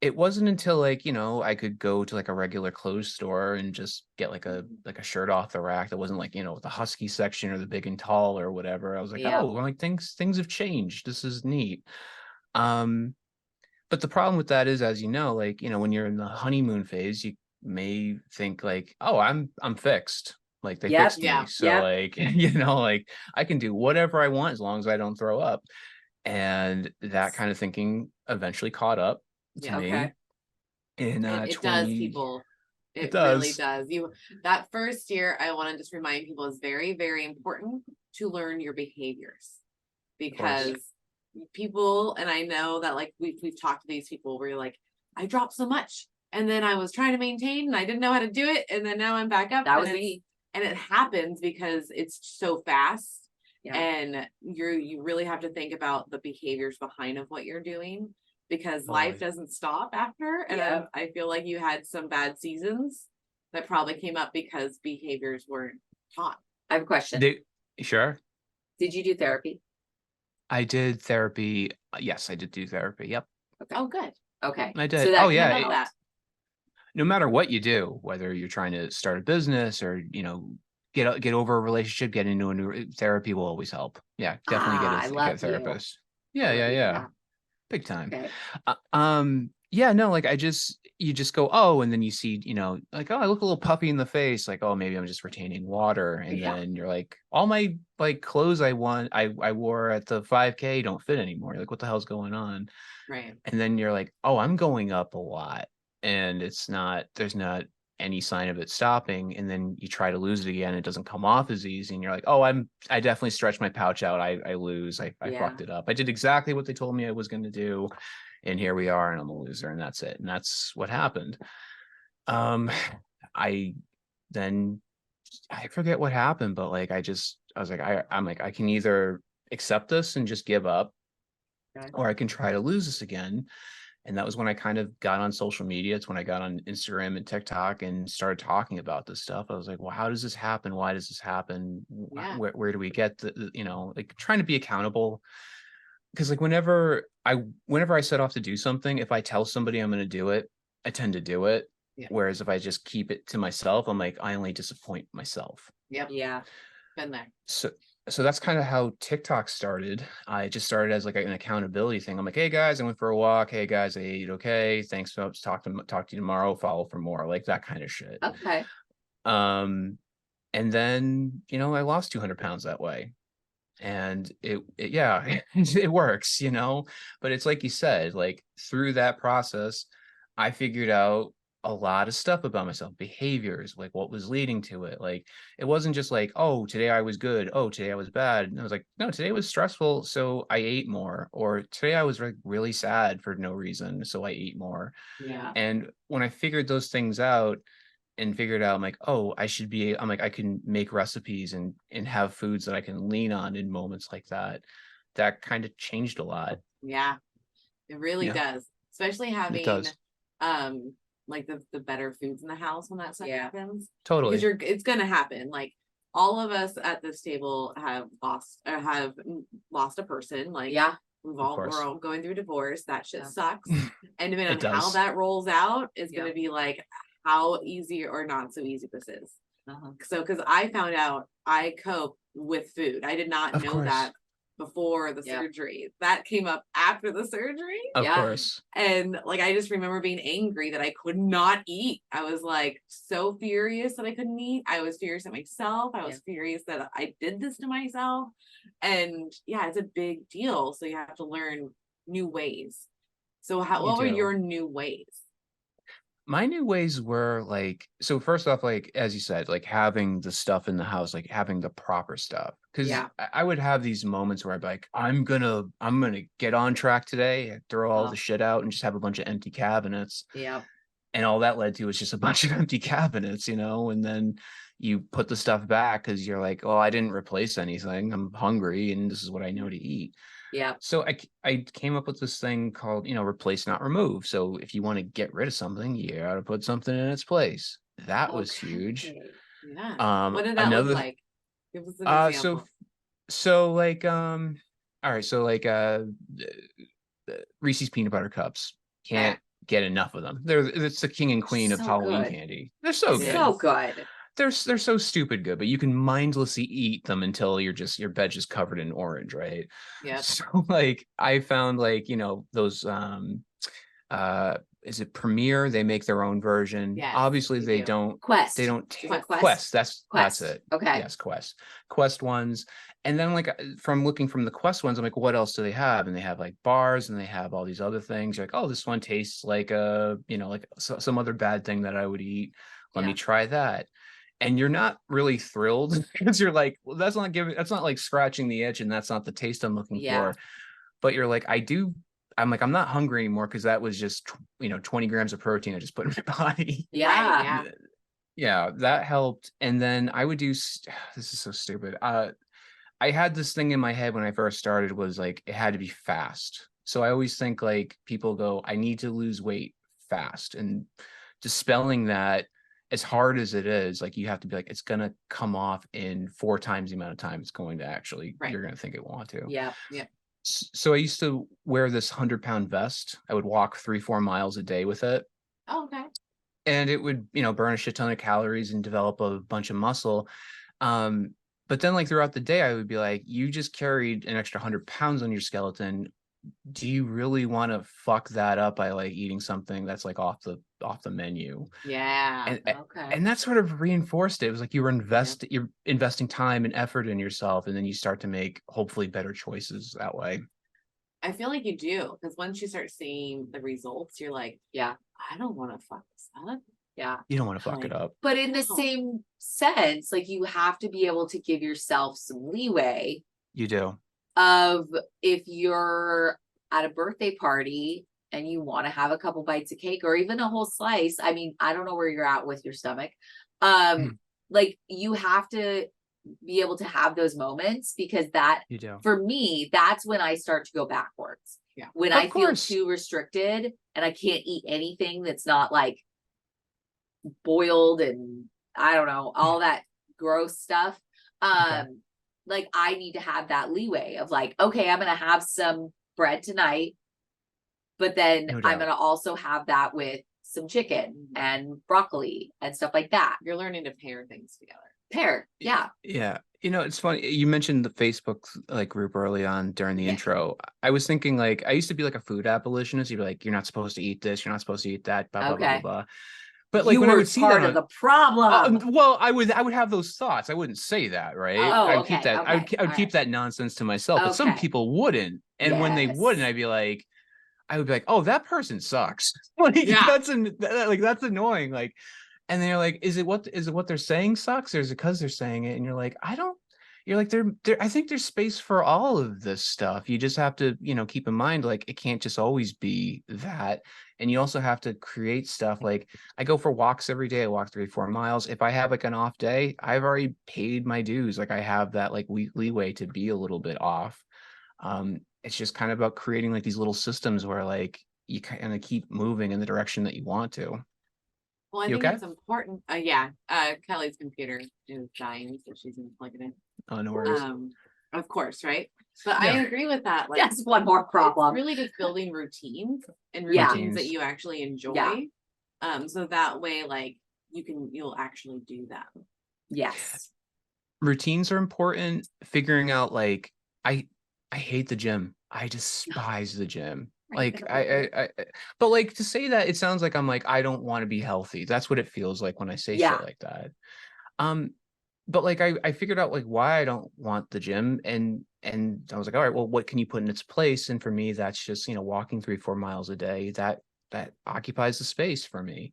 It wasn't until like, I could go to like a regular clothes store and just get like a shirt off the rack that wasn't like, the husky section or the big and tall or whatever. I was like, Yeah. oh, well, like things have changed. This is neat. Um, but the problem with that is, as you know, like, when you're in the honeymoon phase, you may think like, oh, I'm fixed. Like they Yep. fixed Yeah. me. So Yep. like, like I can do whatever I want as long as I don't throw up. And that kind of thinking eventually caught up to Yeah. Okay. me in It does, 20. people. It It really does. does. That first year, I want to just remind people, is very, very important to learn your behaviors, Of course. because people, and I know that like we've talked to these people where you're like, I dropped so much, and then I was trying to maintain and I didn't know how to do it, and then now I'm back up. That was and me. and it happens because it's so fast. Yeah. And you really have to think about the behaviors behind of what you're doing, because life Totally. doesn't stop after. And Yeah. I feel like you had some bad seasons that probably came up because behaviors weren't taught. I have a question. Sure. Did you do therapy? I did therapy. Yes, I did do therapy. Yep. Oh, good. Okay. I So did. that Oh, kind yeah. of I love helped. that. No matter what you do, whether you're trying to start a business or, get over a relationship, get into a new therapy will always help. Yeah, definitely get I get a love you. therapist. I Yeah, love yeah, you for yeah. that. Big time. Okay. Yeah, no, like you just go, oh, and then you see, like, oh, I look a little puffy in the face, like, oh, maybe I'm just retaining water. And Yeah. then you're like, all my like clothes I wore at the 5K don't fit anymore. You're like, what the hell's going on? Right. And then you're like, oh, I'm going up a lot. And there's not any sign of it stopping. And then you try to lose it again, it doesn't come off as easy. And you're like, oh, I definitely stretched my pouch out. I lose. I Yeah. fucked it up. I did exactly what they told me I was going to do. And here we are, and I'm a loser, and that's it. And that's what happened. I then I forget what happened, but like I was like, I'm like, I can either accept this and just give up, Okay. or I can try to lose this again. And that was when I kind of got on social media. It's when I got on Instagram and TikTok and started talking about this stuff. I was like, well, how does this happen? Why does this happen? Yeah. Where do we get like trying to be accountable? Because like whenever I set off to do something, if I tell somebody I'm going to do it, I tend to do it. Yeah. Whereas if I just keep it to myself, I'm like, I only disappoint myself. Yep. Yeah. Been there. So that's kind of how TikTok started. I just started as like an accountability thing. I'm like, hey guys, I went for a walk. Hey guys, I ate okay. Thanks, folks. Talk to you tomorrow. Follow for more, like that kind of shit. Okay. And then I lost 200 pounds that way, and yeah, it works, but it's like you said, like through that process, I figured out a lot of stuff about myself, behaviors, like what was leading to it. Like it wasn't just like, oh, today I was good, oh, today I was bad. And I was like, no, today was stressful, so I ate more. Or today I was like really sad for no reason, so I ate more. Yeah. And when I figured those things out and figured out, I'm like, oh, I'm like, I can make recipes and have foods that I can lean on in moments like that. That kind of changed a lot. Yeah. It really Yeah, does. Especially it having does. like the better foods in the house when that stuff Yeah. happens. Totally. Because it's gonna happen. Like all of us at this table have lost a person. Like Yeah. we're course. all going through divorce. That shit Yeah. sucks. And depending It on how does. that rolls out is Yeah. gonna be like how easy or not so easy this is. Uh-huh. So because I found out I cope with food. I did not Of know course. that before the Yeah. surgery. That came up after the surgery. Of Yeah. course. And like I just remember being angry that I could not eat. I was like so furious that I couldn't eat. I was furious at myself. I was furious that I did this to myself. And yeah, it's a big deal. So you have to learn new ways. So what were do. your new ways? My new ways were like, so first off, like, as you said, like having the stuff in the house, like having the proper stuff. Cause Yeah. I would have these moments where I'd be like, I'm gonna get on track today, throw all Oh, the shit out and just have a bunch of empty cabinets. yeah. And all that led to was just a bunch of empty cabinets, and then you put the stuff back because you're like, oh, I didn't replace anything. I'm hungry and this is what I know to eat. Yeah. So I came up with this thing called, replace, not remove. So if you want to get rid of something, you got to put something in its place. That was huge. Okay. Yeah. What did that look Another, like? Give us an uh, example. so like, all right. So like, Reese's peanut butter cups. Can't get enough of them. It's the king and queen of So Halloween good. candy. They're so It good. So is. good. They're so stupid good, but you can mindlessly eat them until your bed's just covered in orange, right? Yep. So like I found like, those is it Premiere? They make their own version. Yes, Obviously they they do. don't Quest. they don't Is take it Quest? Quest. That's Quest. it. Okay. Yes, Quest ones. And then like from looking from the Quest ones, I'm like, what else do they have? And they have like bars and they have all these other things. You're like, oh, this one tastes like some other bad thing that I would eat. Let me Yeah. try that. And you're not really thrilled because you're like, well, that's not like scratching the itch and that's not the taste I'm looking Yeah. for. But you're like, I'm like, I'm not hungry anymore because that was just 20 grams of protein I just put in my body. Yeah. Yeah. Yeah, that helped. And then I would do this is so stupid. I had this thing in my head when I first started was like it had to be fast. So I always think like people go, I need to lose weight fast. And dispelling that, as hard as it is, like you have to be like, it's gonna come off in 4 times the amount of time it's going to actually, Right. you're gonna think it want to. Yeah. So I used to wear this 100-pound vest. I would walk 3-4 miles a day with it. Oh, okay. And it would, burn a shit ton of calories and develop a bunch of muscle. But then like throughout the day, I would be like, you just carried an extra 100 pounds on your skeleton. Do you really want to fuck that up by like eating something that's like off the menu? Yeah. Okay. And that sort of reinforced it. It was like you're investing time and effort in yourself, and then you start to make hopefully better choices that way. I feel like you do, because once you start seeing the results, you're like, Yeah. I don't want to fuck this up. Yeah. You don't want to fuck Like, it up. But in the No. same sense, like you have to be able to give yourself some leeway You do. of if you're at a birthday party and you want to have a couple bites of cake or even a whole slice. I mean, I don't know where you're at with your stomach. Like you have to be able to have those moments because that, You do. for me, that's when I start to go backwards. Yeah. When Of I feel course. too restricted and I can't eat anything that's not like boiled and I don't know, all that gross stuff. Like I need to have that leeway of like, okay, I'm gonna have some bread tonight, but then No I'm doubt. gonna also have that with some chicken and broccoli and stuff like that. You're learning to pair things together. Pair, yeah. Yeah. It's funny. You mentioned the Facebook like group early on during the Yeah. intro. I was thinking like I used to be like a food abolitionist. You'd be like, you're not supposed to eat this, you're not supposed to eat that, blah, blah, blah, Okay. blah, blah. But like You when I were would see that part of on, the problem. well, I would have those thoughts. I wouldn't say that, right? Oh, I would keep okay, that. I would okay, I would all keep right. that nonsense to myself. But some Okay. people wouldn't, and when they wouldn't, Yes. I'd be like, I would be like, oh, that person sucks. Like Yeah. that's annoying. Like, and then you're like, is it what they're saying sucks, or is it because they're saying it? And you're like, you're like, there. I think there's space for all of this stuff. You just have to, keep in mind, like, it can't just always be that. And you also have to create stuff. Like, I go for walks every day. I walk 3-4 miles. If I have like an off day, I've already paid my dues. Like, I have that like leeway to be a little bit off. It's just kind of about creating like these little systems where like you kind of keep moving in the direction that you want to. Well, I You think okay? it's important. Yeah. Kelly's computer is dying, so she's gonna plug it in. Oh, no worries. Of course, right? But I Yeah. agree with that. Like, That's one more problem. it's really just building routines and Yeah. routines that Routines. you actually enjoy. Yeah. So that way, like, you'll actually do them. Yes. Routines are important. Figuring out like I hate the gym. I despise the gym. Like I but like to say that, it sounds like I'm like I don't want to be healthy. That's what it feels like when I say Yeah. shit like that. But like I figured out like why I don't want the gym, and I was like, all right, well, what can you put in its place? And for me, that's just walking 3-4 miles a day. That that occupies the space for me.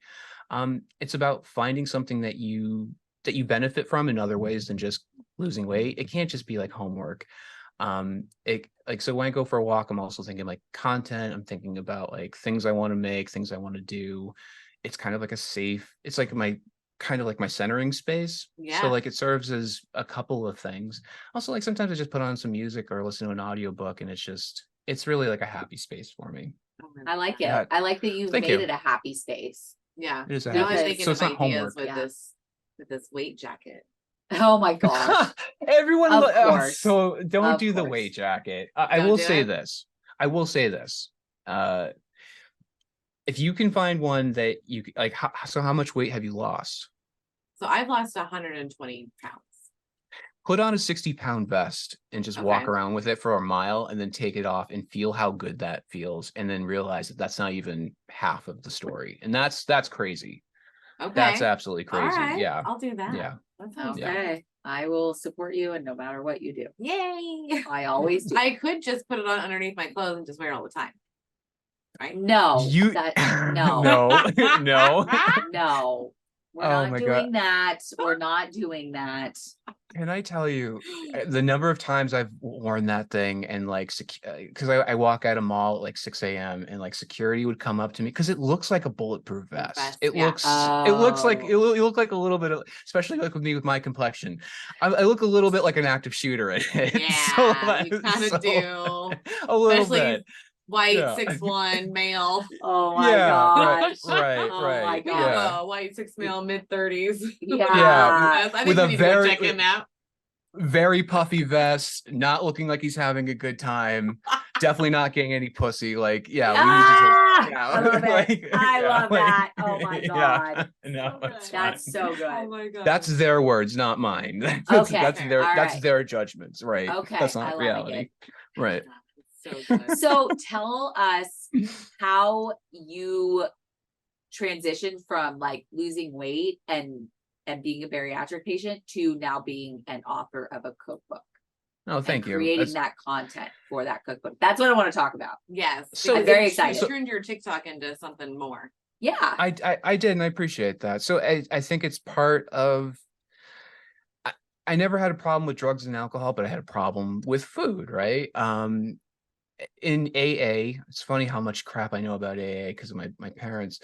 It's about finding something that you benefit from in other ways than just losing weight. It can't just be like homework. It like, so when I go for a walk, I'm also thinking like content. I'm thinking about like things I want to make, things I want to do. It's kind of like a safe, it's like my kind of like my centering space. So Yeah. like it serves as a couple of things. Also, like sometimes I just put on some music or listen to an audiobook, and it's really like a happy space for me. I like it. Yeah. I like that you've Thank made you. it a happy space. Yeah. It is a Now I'm happy- thinking so of it's not ideas homework. with Yeah. this weight jacket. Oh my gosh. Everyone, Of course. so don't Of do the course. weight jacket. I Don't will do say it? this. I will say this. If you can find one that you like, so how much weight have you lost? So I've lost 120 pounds. Put on a 60-pound vest and just walk Okay. around with it for a mile, and then take it off and feel how good that feels, and then realize that that's not even half of the story, and that's crazy. Okay. That's absolutely All crazy. right. Yeah. I'll do that. Yeah. That sounds good. Okay. I will support you, and no matter what you do. Yay. I always do. I could just put it on underneath my clothes and just wear it all the time. Right? No. You No. no no. No. We're Oh not my doing that. We're not doing that. Can I tell you the number of times I've worn that thing, and like, because I walk out of mall at like 6 a.m. and like security would come up to me because it looks like a bulletproof vest. Vest, It yeah. looks like Oh. you look like a little bit of, especially like with me with my complexion. I look a little bit like an active shooter in it. Yeah, you kind of do. A little Especially bit. white, Yeah. 6'1" male. Oh my Yeah, gosh. right, Oh right. my We gosh. have Yeah. a white 6 male, mid-30s. Yeah. Yes, I think With we a need to go very- check him out. Very puffy vest, not looking like he's having a good time. Definitely not getting any pussy. Like, yeah, we need to take, I love it. like, I yeah, love like, that. Oh my yeah, God. no, So it's good. That's fine. so Oh good. my god. That's their words, not mine. That's Okay, that's fair. their All that's right. their judgments, right? Okay, That's I not like reality, it. right? So good. So tell us how you transitioned from like losing weight and being a bariatric patient to now being an author of a cookbook. Oh, thank and you. creating that content for that cookbook. That's what I want to talk about. Yes. So- because I'm very you excited. turned your TikTok into something more. Yeah. I did, and I appreciate that. So I think it's part of. I never had a problem with drugs and alcohol, but I had a problem with food, right? In AA, it's funny how much crap I know about AA because of my parents.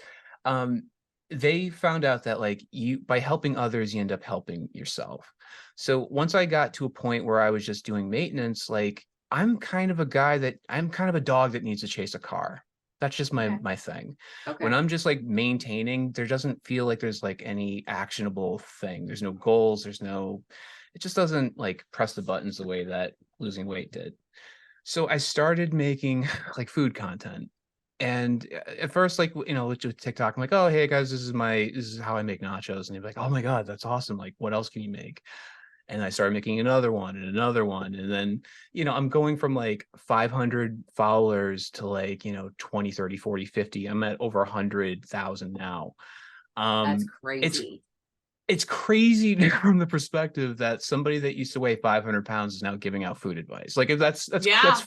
They found out that like by helping others, you end up helping yourself. So once I got to a point where I was just doing maintenance, like I'm kind of a dog that needs to chase a car. That's just Okay. my thing. Okay. When I'm just like maintaining, there doesn't feel like there's like any actionable thing. There's no goals. It just doesn't like press the buttons the way that losing weight did. So I started making like food content. And at first, like, with TikTok, I'm like, oh, hey guys, this is how I make nachos. And they're like, oh my God, that's awesome. Like, what else can you make? And I started making another one and another one. And then, I'm going from like 500 followers to like, 20, 30, 40, 50. I'm at over 100,000 now. That's It's crazy. it's crazy from the perspective that somebody that used to weigh 500 pounds is now giving out food advice. Like, if that's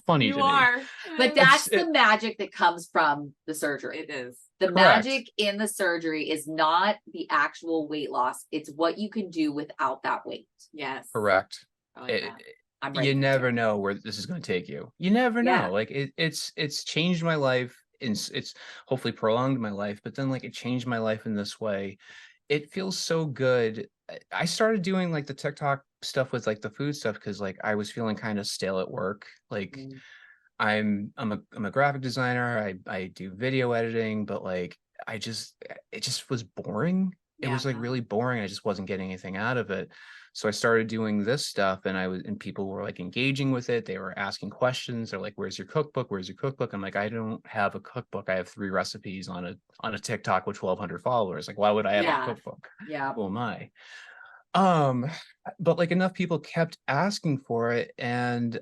funny You to me. are. But that's the magic that comes from the surgery. It is. The Correct. magic in the surgery is not the actual weight loss. It's what you can do without that weight. Yes. Correct. I like that. I'm You ready. never know where this is going to take you. You never Yeah. know. Like it's changed my life. It's hopefully prolonged my life, but then like it changed my life in this way. It feels so good. I started doing like the TikTok stuff with like the food stuff because like I was feeling kind of stale at work. Like Mm. I'm a graphic designer. I do video editing, but like it just was boring. It was like Yeah. really boring. I just wasn't getting anything out of it. So I started doing this stuff, and people were like engaging with it. They were asking questions. They're like, "Where's your cookbook? Where's your cookbook?" I'm like, "I don't have a cookbook. I have 3 recipes on a TikTok with 1,200 followers. Like, why would I have Yeah. a cookbook? Yeah. Who am I?" But like enough people kept asking for it, and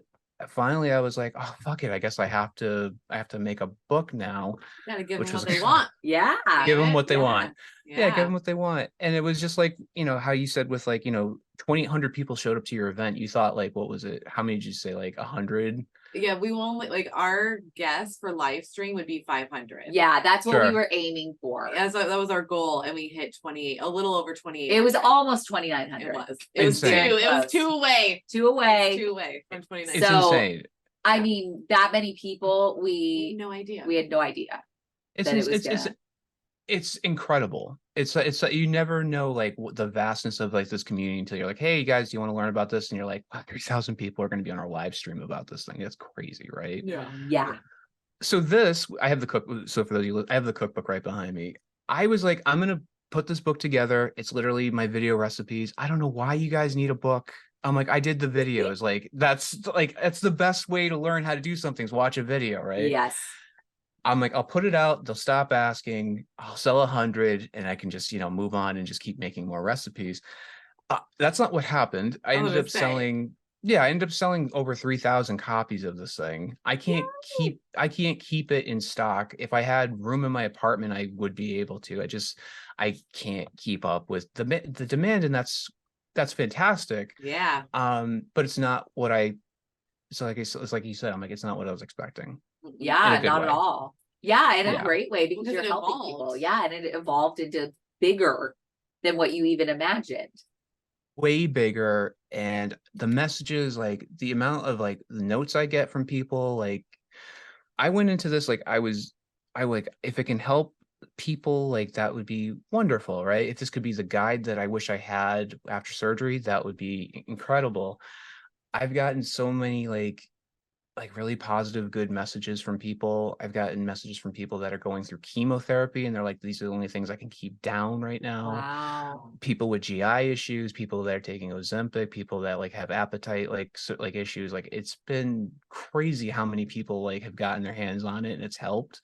finally I was like, "Oh, fuck it. I guess I have to make a book now." Gotta give Which them was what they want. Yeah. Give them what they Yeah. want. Yeah, give them what they want. And it was just like, how you said with like, 2,800 people showed up to your event. You thought like, what was it? How many did you say? Like 100? Yeah, we only like our guess for live stream would be 500. Yeah, that's what we Sure. were aiming for. Yeah, so that was our goal, and we hit 28, a little over 28. It was almost It 2,900. was. It was two. Insane. It was two away. Two away. Two away from 29. It's So, insane. I mean, that many people, No idea. we had no idea. It's that it was it's gonna- it's incredible. It's you never know like the vastness of like this community until you're like, hey you guys, do you want to learn about this? And you're like, wow, 3,000 people are going to be on our live stream about this thing. That's crazy, right? Yeah. So this, I have the cookbook. So for those of you, I have the cookbook right behind me. I was like, I'm gonna put this book together. It's literally my video recipes. I don't know why you guys need a book. I'm like, I did the videos. Like that's the best way to learn how to do something is watch a video, right? Yes. I'm like, I'll put it out. They'll stop asking. I'll sell 100, and I can just move on and just keep making more recipes. That's not what happened. I ended up selling. Yeah, I ended up selling over 3,000 copies of this thing. I can't keep it in stock. If I had room in my apartment, I would be able to. I can't keep up with the demand, and that's fantastic. Yeah. But it's not what it's like you said, I'm like, it's not what I was expecting. Yeah, good not way. at all. Yeah, in a Yeah. great way because Because you're it helping evolved. people. Yeah, and it evolved into bigger than what you even imagined. Way bigger, and the messages, like the amount of like the notes I get from people, like I went into this like I like, if it can help people, like that would be wonderful, right? If this could be the guide that I wish I had after surgery, that would be incredible. I've gotten so many like really positive, good messages from people. I've gotten messages from people that are going through chemotherapy, and they're like, these are the only things I can keep down right now. Wow. People with GI issues, people that are taking Ozempic, people that like have appetite like issues. Like it's been crazy how many people like have gotten their hands on it and it's helped.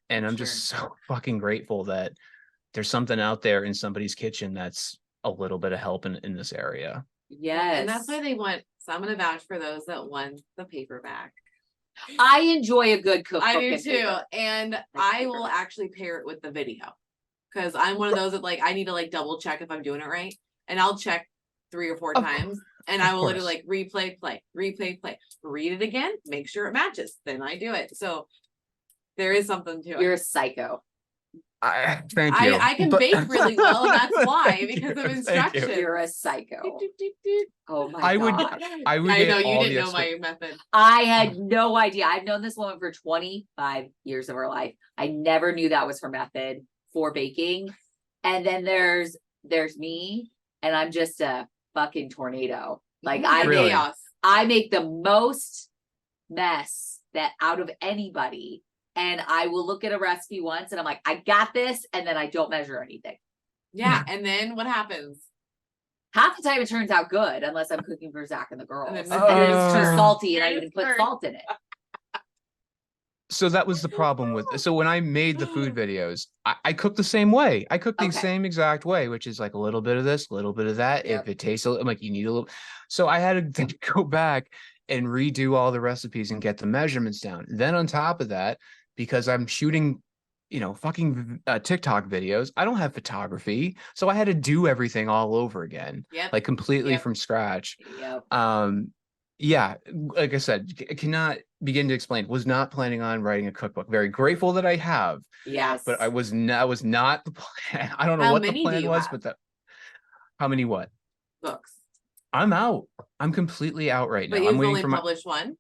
And I'm just so fucking grateful that there's something out there in somebody's kitchen that's a little bit of help in this area. Yes. And that's why they want. So I'm gonna vouch for those that won the paperback. I enjoy a good cookbook. I do and too, paper. and I will actually pair it with the video because I'm one of those that like I need to like double check if I'm doing it right, and I'll check 3 or 4 times, and I will literally like replay, play, read it again, make sure it matches, then I do it. So there is something to it. You're a psycho. Thank you. I can bake really well, and that's why, because of instructions. You're a psycho. Oh my I would God. I would I get know you all didn't the know my method. I had no idea. I've known this woman for 25 years of her life. I never knew that was her method for baking. And then there's me, and I'm just a fucking tornado. Like Really? I make the most mess that out of anybody. And I will look at a recipe once and I'm like, I got this. And then I don't measure anything. Yeah, and then what happens? Half the time it turns out good, unless I'm cooking for Zach and the girls. And And, then it's too turn. salty and I Then even it's put turn. salt in it. So that was the problem with so when I made the food videos, I cooked the same way. I cooked the Okay. same exact way, which is like a little bit of this, a little bit of that. Yep. If it tastes I'm like, you need a little. So I had to go back and redo all the recipes and get the measurements down. Then on top of that, because I'm shooting, fucking TikTok videos, I don't have photography. So I had to do everything all over again, Yep. like completely Yep. from scratch. Yep. Yeah, like I said, I cannot begin to explain. Was not planning on writing a cookbook. Very grateful that I have, Yes. but I was not the plan. I don't know How what the many do plan you was, have? but how many what? Books. I'm out. I'm completely out right now. But I'm you've waiting only for my. published one.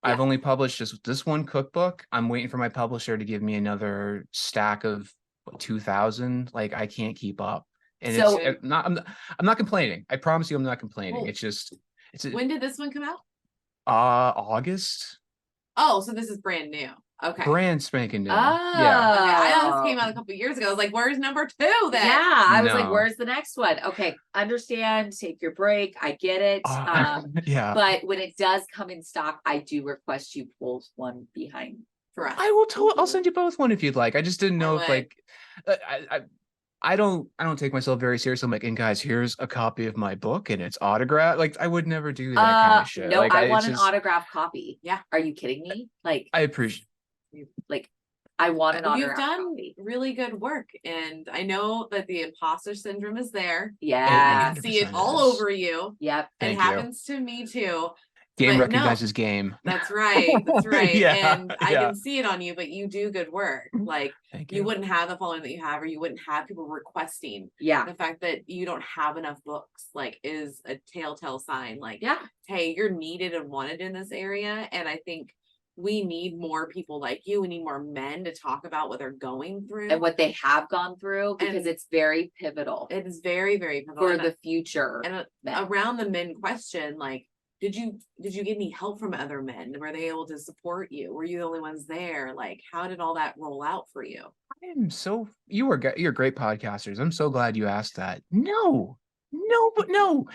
I've only published just this one cookbook. I'm waiting for my publisher to give me another stack of 2,000. Like I can't keep up, and So- it's not. I'm not complaining. I promise you, I'm not complaining. Well, It's just When did this one come out? August. Oh, so this is brand new. Okay. Brand spanking new. Oh. Yeah. Okay, I know this came out a couple years ago. I was like, "Where's number 2 then?" Yeah, I was like, No. where's the next one? Okay, understand, take your break. I get it. Yeah. But when it does come in stock, I do request you pull one behind. For us. I will I'll send you both one if you'd like. I just didn't know if would. like I don't take myself very seriously. I'm like, and guys, here's a copy of my book and it's autographed. Like I would never do that kind of shit. No, Like I it's want an just- autographed copy. Yeah. Are you kidding me? Like I appreciate like I want an You've autograph done copy. really good work, and I know that the imposter syndrome is there. Yeah. I see it 100% all is. over you. Yep. It Thank you. happens to me too. Game But no, recognizes game. that's right. That's right. Yeah, And I yeah. can see it on you, but you do good work. Like Thank you you. wouldn't have the following that you have, or you wouldn't have people requesting. Yeah. The fact that you don't have enough books, like, is a telltale sign. Like, Yeah. hey, you're needed and wanted in this area. And I think we need more people like you. We need more men to talk about what they're going through And what they have gone through, because And it's very pivotal it is very, very pivotal. for And the future. and men. around the men question, like, did you get any help from other men? Were they able to support you? Were you the only ones there? Like, how did all that roll out for you? You're great podcasters. I'm so glad you asked that. No, but no.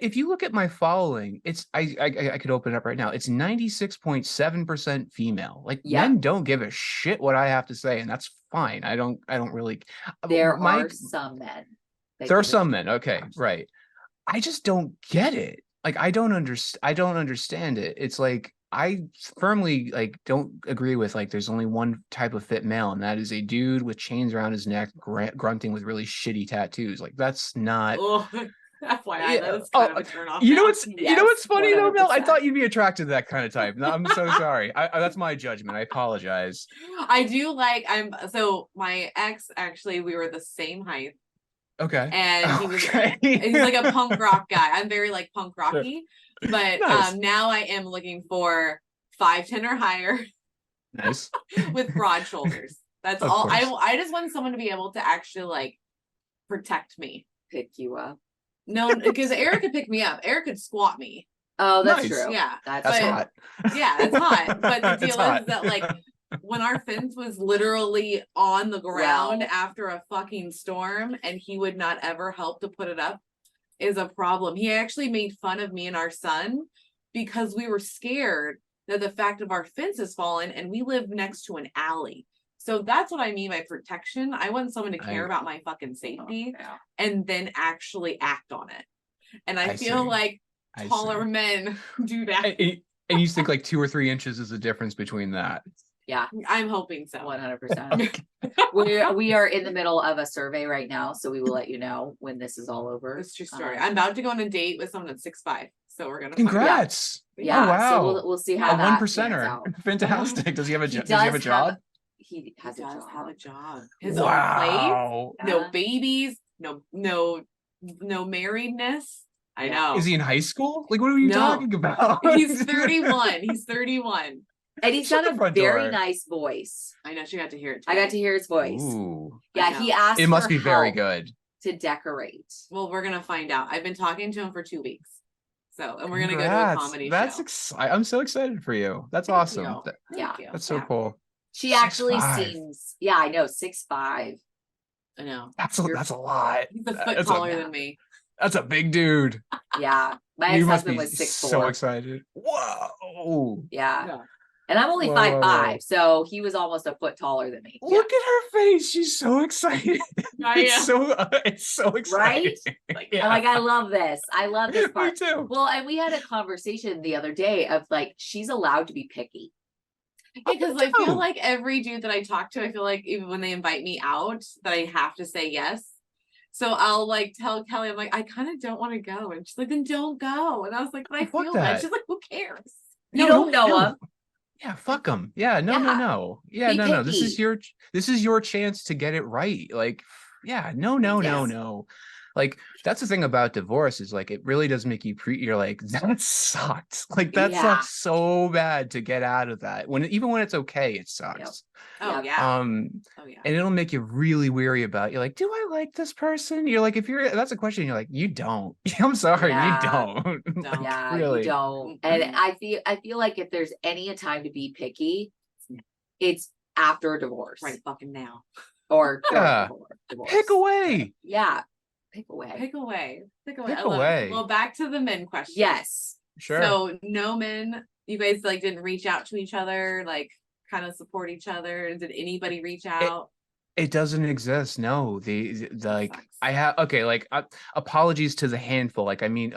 If you look at my following, it's I could open it up right now. It's 96.7% female. Like Yeah. men don't give a shit what I have to say, and that's fine. I don't really. There are some men. There are some men. Okay, right. I just don't get it. Like I don't understand it. It's like I firmly like don't agree with like there's only one type of fit male, and that is a dude with chains around his neck grunting with really shitty tattoos. Like that's not. Oh, FYI, Yeah. that's kind of a turn off. You know now. what's you know what's funny though, Mel? I 100%. thought you'd be attracted to that kind of type. No, I'm so sorry. That's my judgment. I apologize. I do like so my ex, actually, we were the same height, Okay. and Okay. he's like a punk rock guy. I'm very like punk rocky, but Nice. now I am looking for 5'10" or higher Nice. with broad shoulders. That's Of all. course. I just want someone to be able to actually like protect me. Pick you up. No, because Eric could pick me up. Eric could squat me. Oh, that's Nice. true. Yeah, That's That's But- hot. yeah, it's hot. But the It's deal hot. is that like when our fence was literally on the ground Well. after a fucking storm, and he would not ever help to put it up, is a problem. He actually made fun of me and our son because we were scared that the fact of our fence has fallen, and we live next to an alley. So that's what I mean by protection. I want someone to care about my fucking safety Yeah. and then actually act on it. And I I feel see. like I taller see. men do that. And you think like 2 or 3 inches is the difference between that? Yeah. I'm hoping so. 100%. We are in the middle of a survey right now, so we will let you know when this is all over. It's a true story. I'm about to go on a date with someone that's 6'5", so we're gonna. Congrats! Yeah. Oh, wow. So we'll see how A that one pans percenter. out. Fantastic. Does he have a He Does he have a does job? He has He a does job. have a job. His own place. Wow. Yeah. No babies. No marriedness. I know. Is he in high school? Like, what are you No. talking about? He's 31. He's 31. And he's Shut got the a front very door. nice voice. I know she got to hear it. I got to today. hear his voice. Ooh. Yeah, I he know. asked It must for be very help good. to decorate. Well, we're gonna find out. I've been talking to him for 2 weeks. So, and we're gonna go to a Congrats. comedy That's show. exciting. I'm so excited for you. That's Thank awesome. you. Yeah. Thank you. That's so Yeah. cool. She actually 6'5". seems, yeah, I know, 6'5". I know. That's You're- a lot. He's a foot That's taller a- than me. That's a big dude. Yeah. My You must ex-husband be was 6'4". so excited. Whoa. Yeah. Yeah. And I'm only Whoa, 5'5", whoa. so he was almost a foot taller than me. Look at her face. She's so excited. It's so exciting. Right? Yeah. I'm like, I love this. I love this Me part. too. Well, and we had a conversation the other day of like, she's allowed to be picky. Because I feel too. like every dude that I talk to, I feel like even when they invite me out, that I have to say yes. So I'll like tell Kelly, I'm like, I kind of don't want to go. And she's like, then don't go. And I was like, but I Fuck feel bad. that. She's like, who cares? You don't know him. Yeah, fuck them. Yeah, no. Yeah, Be no. This is picky. your chance to get it right. Like, yeah, no. Yes. Like, that's the thing about divorce is like it really does make you you're like, that sucked. Like that Yeah. sucks so bad to get out of that. Even when it's okay, it sucks. Oh, Yep. yeah. Oh, yeah. And it'll make you really weary about. You're like, do I like this person? You're like, that's a question. You're like, you don't. I'm sorry, Yeah. you don't. Don't. Yeah, Really. you don't. And I feel like if there's any time to be picky, it's after a divorce. Right fucking now. Or Yeah. divorce. Pick away. Yeah. Pick away. Pick away. Pick away. Pick I love it. away. Well, back to the men question. Yes. Sure. So no men, you guys like didn't reach out to each other, like kind of support each other. Did anybody reach out? It doesn't exist. No, the That like sucks. I have okay, like apologies to the handful. Like I mean,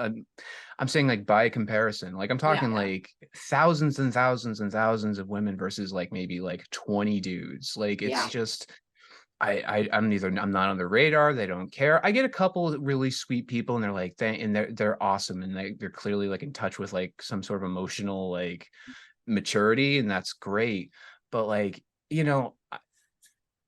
I'm saying like by comparison, like I'm talking Yeah. like thousands and thousands and thousands of women versus like maybe like 20 dudes. Like it's Yeah. just I'm not on the radar. They don't care. I get a couple of really sweet people, and they're like they're awesome, and they're clearly like in touch with like some sort of emotional like maturity, and that's great. But like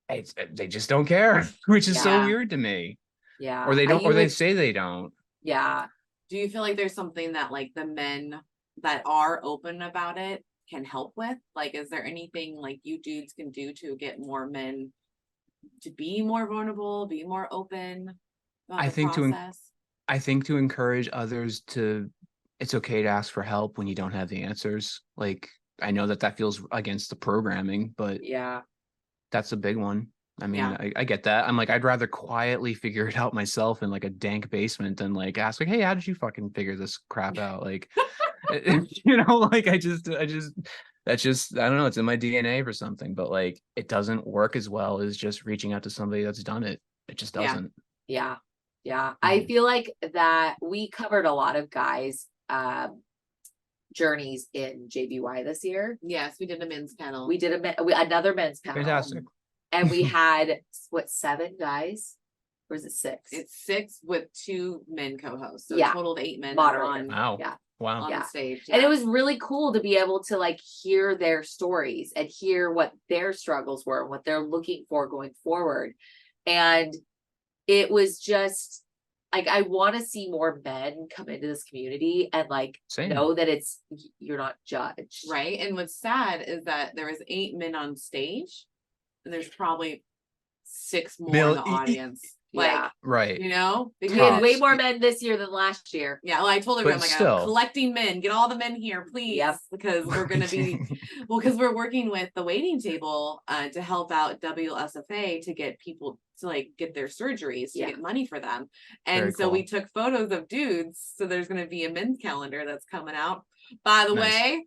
they just don't care, which is so Yeah. weird to me. Or Yeah. they don't, You or they would, say they don't. yeah. Do you feel like there's something that like the men that are open about it can help with? Like, is there anything like you dudes can do to get more men to be more vulnerable, be more open about I the think process? I think to encourage others to, it's okay to ask for help when you don't have the answers. Like I know that feels against the programming, but Yeah. that's a big one. I mean, Yeah. I get that. I'm like, I'd rather quietly figure it out myself in like a dank basement than like ask like, hey, how did you fucking figure this crap out? Like, like that's just, I don't know, it's in my DNA for something, but like it doesn't work as well as just reaching out to somebody that's done it. It just Yeah. doesn't. Yeah. Yeah. I Mhm. feel like that we covered a lot of guys journeys in JBY this year. Yes, we did a men's panel. We did another men's panel. Fantastic. And we had what, 7 guys? Or is it 6? It's 6 with 2 men co-hosts. So Yeah. a total of 8 men Moderator. on, Wow. Yeah. Wow. on Yeah. the stage. And it Yeah. was really cool to be able to like hear their stories and hear what their struggles were and what they're looking for going forward. And it was just like, I want to see more men come into this community and like Same. know that you're not judged. Right. And what's sad is that there was 8 men on stage, and there's probably 6 more in the audience. Yeah. Like, Right. you know, We had way Tops. more men this year than last year. yeah, well, I told everyone, But like, still. I'm collecting men, get all the men here, please. Yep. Because we're going to be, well, because we're working with the waiting table to help out WSFA to get people to like get their surgeries, to Yeah. get money for them. And Very so we cool. took photos of dudes. So there's going to be a men's calendar that's coming out. By the Nice. way,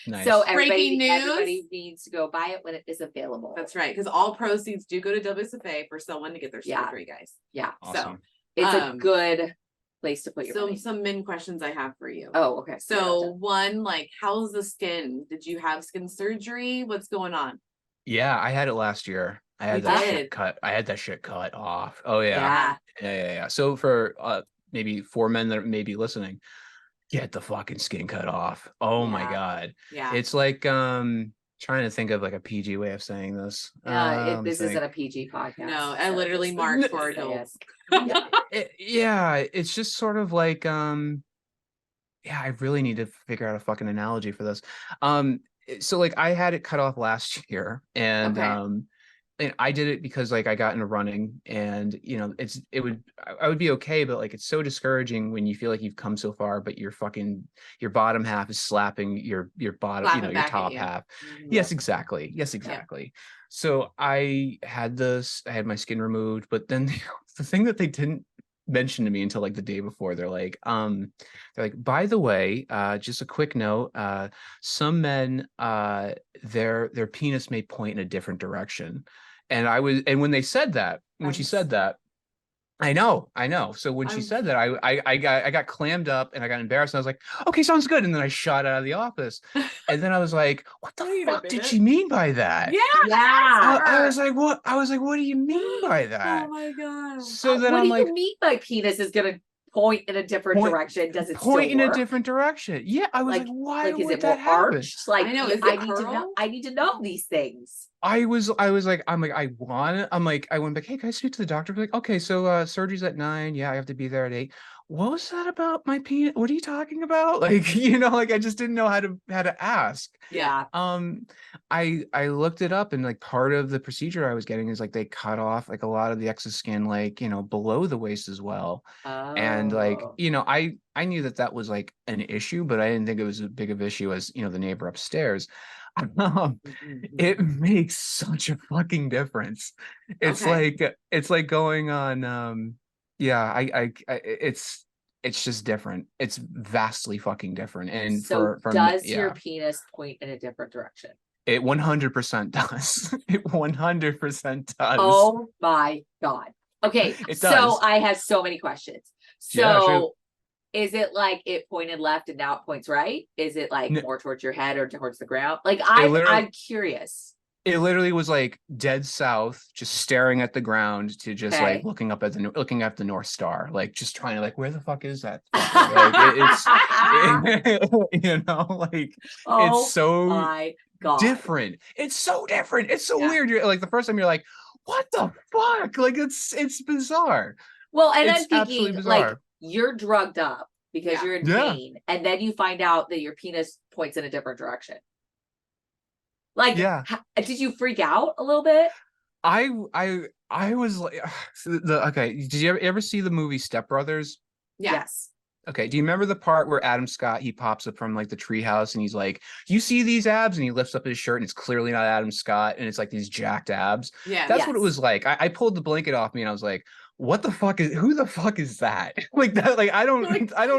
Nice. So Breaking everybody news. needs to go buy it when it is available. that's right. Because all proceeds do go to WSFA for someone to get their Yeah. surgery, guys. Yeah. Awesome. It's a Um, good place to put your So money. some men questions I have for you. Oh, okay. So one, like, how's the skin? Did you have skin surgery? What's going on? Yeah, I had it last year. I had You that did? shit cut. I had that shit cut off. Oh yeah. Yeah. Yeah. So for maybe 4 men that may be listening, get the fucking skin cut off. Oh my Yeah. God. Yeah. It's like trying to think of like a PG way of saying this. This isn't a PG podcast. No, I so literally just- marked just for say adults. Yeah, it's just sort of like yeah, I really need to figure out a fucking analogy for this. So like I had it cut off last year, and Okay. and I did it because like I got into running, and I would be okay, but like it's so discouraging when you feel like you've come so far, but your bottom half is slapping your bottom, Slapping your back at top you. half. Mhm. Yes, exactly. Yes, exactly. So I had my skin removed, but then the thing that they didn't mention to me until like the day before, they're like, by the way, just a quick note, some men, their penis may point in a different direction. And when they said that, when she said that, I know. So when she I'm- said that, I got clammed up and I got embarrassed. And I was like, okay, sounds good. And then I shot out of the office. And then I was like, what the Wait a fuck did minute. she mean by that? Yeah. Yeah. I was like, what? I was like, what do you mean by that? Oh my God. So then what I'm do like, you mean my penis is gonna point in a different Point- direction? Does it point still in work? a different direction. Yeah, I was like, why Like, is would it more that happen? arched? Like, I know, is it I need to know. curled? I need to know these things. I was like, I went back, hey, can I speak to the doctor? Like, okay, so surgery's at 9. Yeah, I have to be there at 8. What was that about my penis? What are you talking about? Like, like I just didn't know how to ask. Yeah. I looked it up, and like part of the procedure I was getting is like they cut off like a lot of the excess skin, like, below the waist as well. And like, Oh. I knew that was like an issue, but I didn't think it was as big of issue as, the neighbor upstairs. It makes such a fucking difference. It's Okay. like going on yeah, it's just different. It's vastly fucking different. And So for does yeah, your penis point in a different direction? It 100% does. It 100% does. Oh my God. Okay. It So does. I have so many questions. Yeah, sure. So is it like it pointed left and now it points right? Is it like No. more towards your head or towards the ground? Like literally- I'm curious. It literally was like dead south, just staring at the ground to just Okay. like looking at the North Star, like just trying to like, where the fuck is that? Like, you know, like Oh it's so my God. different. It's so different. It's so Yeah. weird. You're like the first time you're like, what the fuck? Like it's bizarre. Well, and It's I'm absolutely thinking like bizarre. you're drugged up because Yeah. you're in Yeah. pain, and then you find out that your penis points in a different direction. Like, Yeah. did you freak out a little bit? I was like, okay. Did you ever see the movie Step Brothers? Yeah. Yes. Okay, do you remember the part where Adam Scott, he pops up from like the treehouse and he's like, you see these abs? And he lifts up his shirt and it's clearly not Adam Scott and it's like these jacked abs. Yeah. That's what it Yes. was like. I pulled the blanket off me and I was like, who the fuck is that? Like that, like I don't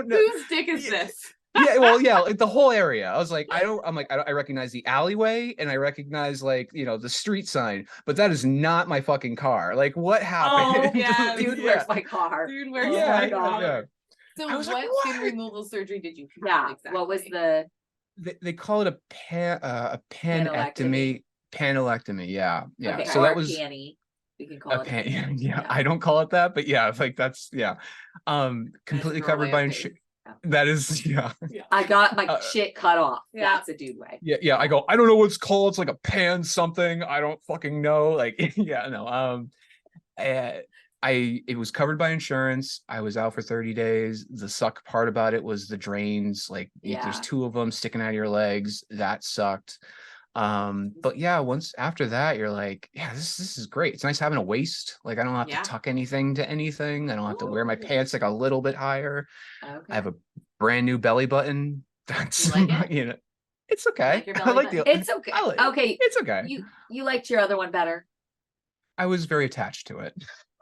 know. Whose dick is Yeah. this? Yeah, well, yeah, like the whole area. I was like, I recognize the alleyway and I recognize like, you know, the street sign, but that is not my fucking car. Like what happened? yeah, Dude, Yeah. where's my car? Dude, where's Oh Yeah, my my God. yeah. So I was like, what skin what? removal surgery did you have Yeah. exactly? What was the They call it a panectomy. Panelectomy, yeah. okay, So or that a was panty. We can call a it pan. a panty. Yeah, I don't call it that, but yeah, like that's yeah. Completely girl covered way by of insurance. Yeah. That is, yeah. I got my Uh, shit cut off. Yeah. That's a dude way. Yeah. I go, I don't know what it's called. It's like a pan something. I don't fucking know. Like, yeah, no. It was covered by insurance. I was out for 30 days. The suck part about it was the drains. Like Yeah. there's two of them sticking out of your legs. That sucked. But yeah, once after that, you're like, yeah, this is great. It's nice having a waist. Like I don't have Yeah. to tuck anything to anything. I don't have to wear my Ooh. pants like a little bit higher. Okay. I have a brand new belly button. That's You like it? you know, it's okay. like your I belly like button? the It's okay. I like- Okay. It's okay. You liked your other one better. I was very attached to it.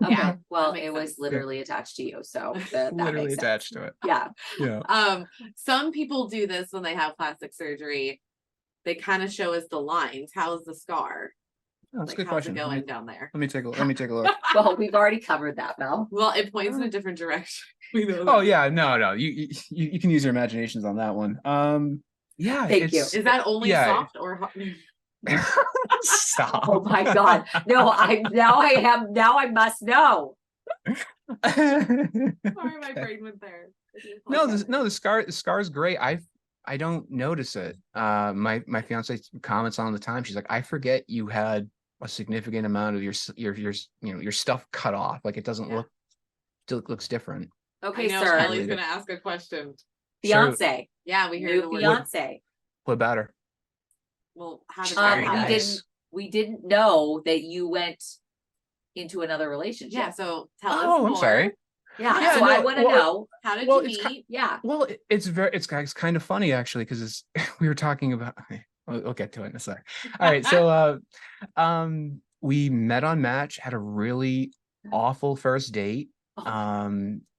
Okay. Yeah, Well, makes it was sense. literally attached to you, so that Literally makes sense. attached to it. Yeah. Yeah. Some people do this when they have plastic surgery. They kind of show us the lines. How's the scar? Oh, that's a Like, good how's question. it going down there? Let me take a look. Well, we've already covered that, Mel. Well, it points in a different direction. We know that. Oh yeah, no. You can use your imaginations on that one. Yeah, Thank you. it's Is that only Yeah. soft or hot? stop. Oh my God. No, now I must know. Sorry, my brain went there. No, the scar's great. I don't notice it. My fiance comments on it all the time. She's like, I forget you had a significant amount of your your stuff cut off. Like it doesn't Yeah. looks different. Okay, I know sir. Ellie's gonna ask a question. Fiance. Yeah, we hear New the word. fiance. What about her? Well, how did Very that happen? nice. We didn't know that you went into another relationship. Yeah, so tell us Oh, more. I'm sorry. Yeah. Yeah, So I no, want to well, know. How did Well, you it's meet? Yeah. Well, it's kind of funny actually because it's we were talking about. We'll get to it in a sec. All right, so we met on Match, had a really awful first date.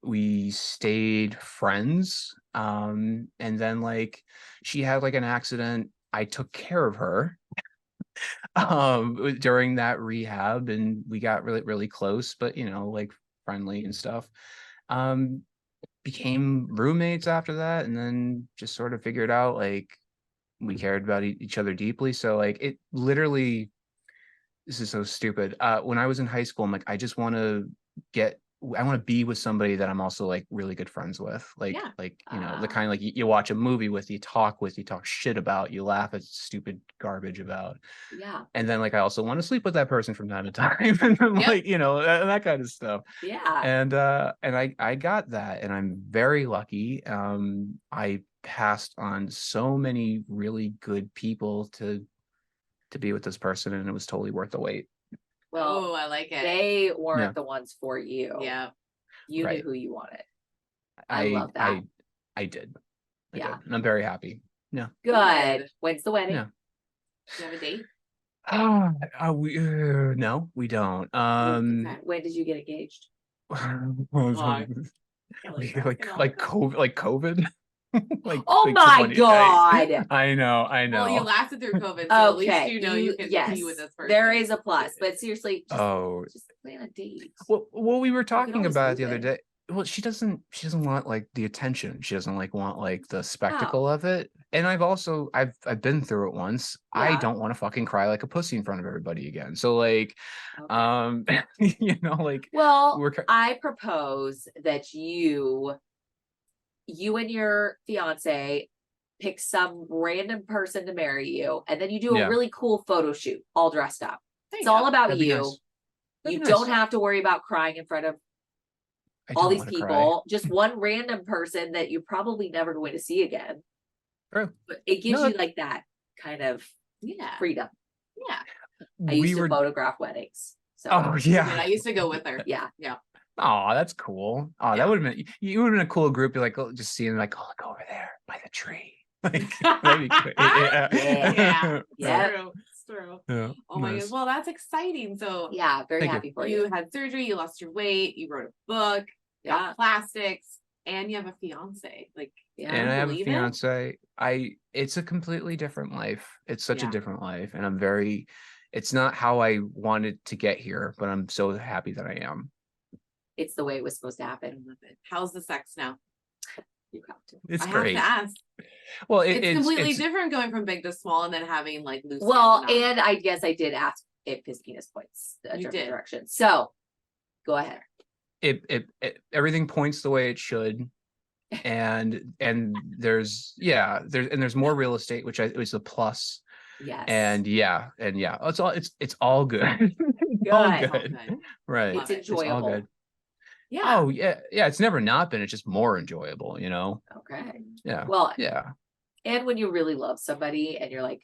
We stayed friends, and then like she had like an accident. I took care of her during that rehab, and we got really close, but you know, like friendly and stuff. Became roommates after that, and then just sort of figured out like we cared about each other deeply. So like it literally, this is so stupid. When I was in high school, I'm like, I just want to be with somebody that I'm also like really good friends with. Like, Yeah. you know, the kind of like you watch a movie with, you talk shit about, you laugh at stupid garbage about. Yeah. And then like I also want to sleep with that person from time to time. And then, Yep. like, you know, that kind of stuff. Yeah. And I got that, and I'm very lucky. I passed on so many really good people to be with this person, and it was totally worth the wait. Well, Oh, I like it. they weren't Yeah. the ones for you. Yeah. You Right. knew who you wanted. I love that. I did. I Yeah. did. And I'm very happy. Good. Good. When's the wedding? Yeah. Do you have a date? No, we don't. Okay. When did you get engaged? Why? like COVID. Like, Oh like my 20 God. I know. Well, you lasted through COVID, so at least Okay, you know you can yes, be with this person. there is a plus, but seriously, just plan a date. Well, we were You can talking always about it move the other it. day. Well, she doesn't want like the attention. She doesn't like want like the spectacle Oh. of it. And I've been through it once. I Yeah. don't want to fucking cry like a pussy in front of everybody again. So like, Okay. like Well, we're I propose that you and your fiance pick some random person to marry you, and then you do a Yeah. really cool photo shoot, all dressed up. There It's you all go. about That'd be you. nice. That'd You be don't nice. have to worry about crying in front of I all don't these want to cry. people. Just one random person that you're probably never going to see again. True. But it gives No, you like that kind of Yeah. freedom. Yeah. I We used to were. photograph weddings. So Oh Dude, yeah. I used to go with her. yeah. Oh, that's cool. Oh, Yeah. that would have been, you would have been a cool group. You're like, oh, just seeing like, oh, look over there by the tree. Like, that'd be cool. Yeah. Yeah. Yeah. It's true. It's true. Yeah. Oh my Nice. God. Well, that's exciting. So Yeah, very Thank you. happy for you. you had surgery, you lost your weight, you wrote a book, Yeah. got plastics, and you have a fiance. Like, Yeah. And I have a believe it? fiance. It's a completely different life. It's such a Yeah. different life. And it's not how I wanted to get here, but I'm so happy that I am. It's the way it was supposed to I happen. love it. How's the sex now? You have to. It's I great. have to ask. Well, It's completely different going from big to small and then having like loose. Well, hands and I guess I did ask if his penis points a You different did. direction. So go ahead. It everything points the way it should. And there's more real estate, which is a plus. Yes. And it's all good. All Good. good. Okay. Right. It's It's all enjoyable. good. Yeah. Oh yeah. It's never not been. It's just more enjoyable, Okay. Yeah. Well, Yeah. and when you really love somebody and you're like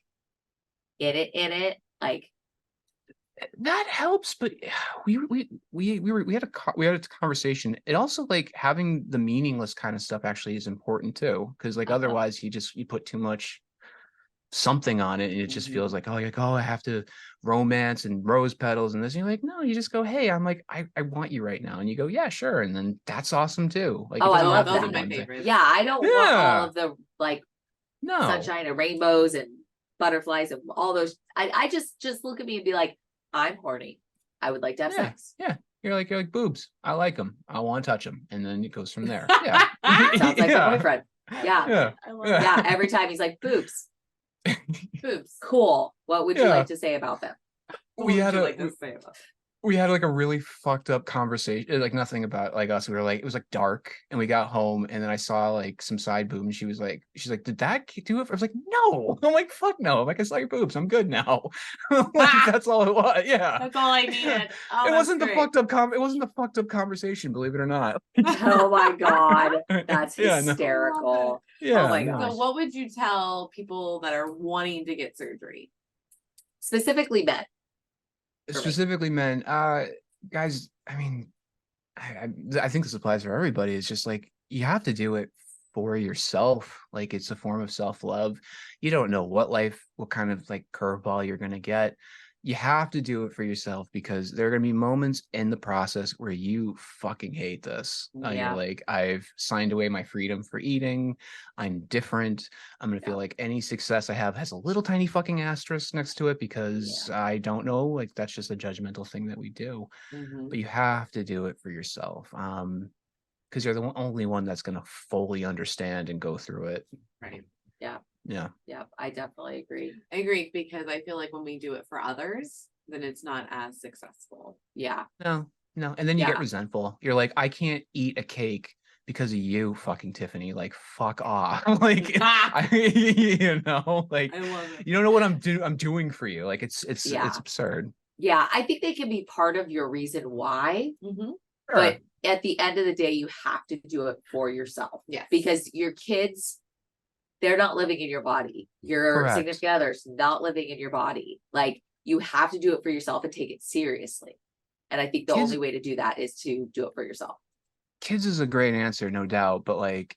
in it, like That helps, but we had a conversation. It also like having the meaningless kind of stuff actually is important too, because like otherwise you put too much something on it and it just feels like I have to romance and rose petals and this, and you're like, no, you just go, hey, I'm like, I want you right now, and you go, yeah, sure, and then that's awesome too. Like, Oh, it I doesn't love have to those be are my one thing. favorites. yeah, I don't want all Yeah. of the like No. sunshine and rainbows and butterflies and all those. I just look at me and be like, I'm horny. I would like to have Yeah. sex. Yeah. You're like boobs. I like them. I want to touch them, and then it goes from there. Yeah. Sounds like Yeah. my boyfriend. Yeah. Yeah. I love Yeah. Yeah. Every time he's like, boobs. boobs. Cool. What would you Yeah. like to say about them? What We would had you a- like to say about it? We had like a really fucked up conversation, like nothing about like us. We were like, it was like dark, and we got home, and then I saw like some side boob, and she's like, did that do it? I was like, no. I'm like, fuck no. I'm like, I saw your boobs. I'm good now. Like, that's all it was. Yeah. That's all I needed. Oh, It that's wasn't great. the fucked up it wasn't the fucked up conversation, believe it or not. Oh my God. That's Yeah, no. hysterical. Yeah. Oh my no. gosh. So what would you tell people that are wanting to get surgery? Specifically men. me. Specifically men, guys, I mean, I think this applies for everybody. It's just like you have to do it for yourself. Like it's a form of self-love. You don't know what kind of like curveball you're gonna get. You have to do it for yourself, because there are gonna be moments in the process where you fucking hate this. Yeah. You're like, I've signed away my freedom for eating. I'm different. I'm gonna Yeah. feel like any success I have has a little tiny fucking asterisk next to it, because I don't know. Like that's just a judgmental thing that we do. Mhm. But you have to do it for yourself, because you're the only one that's going to fully understand and go through it. Right. Yeah. Yeah, I definitely agree. I agree, because I feel like when we do it for others, then it's not as successful. Yeah. No. And then you get Yeah. resentful. You're like, I can't eat a cake because of you, fucking Tiffany. Like, fuck off. Like, like, I love it. you don't know what I'm doing for you. Like, it's Yeah. absurd. Yeah. I think they can be part of your reason why, Mm-hmm. but at the end of the day, you have to do it for yourself. Yes. Because your kids, they're not living in your body. Your Correct. significant other's not living in your body. Like you have to do it for yourself and take it seriously. And I think the Kids- only way to do that is to do it for yourself. Kids is a great answer, no doubt. But like,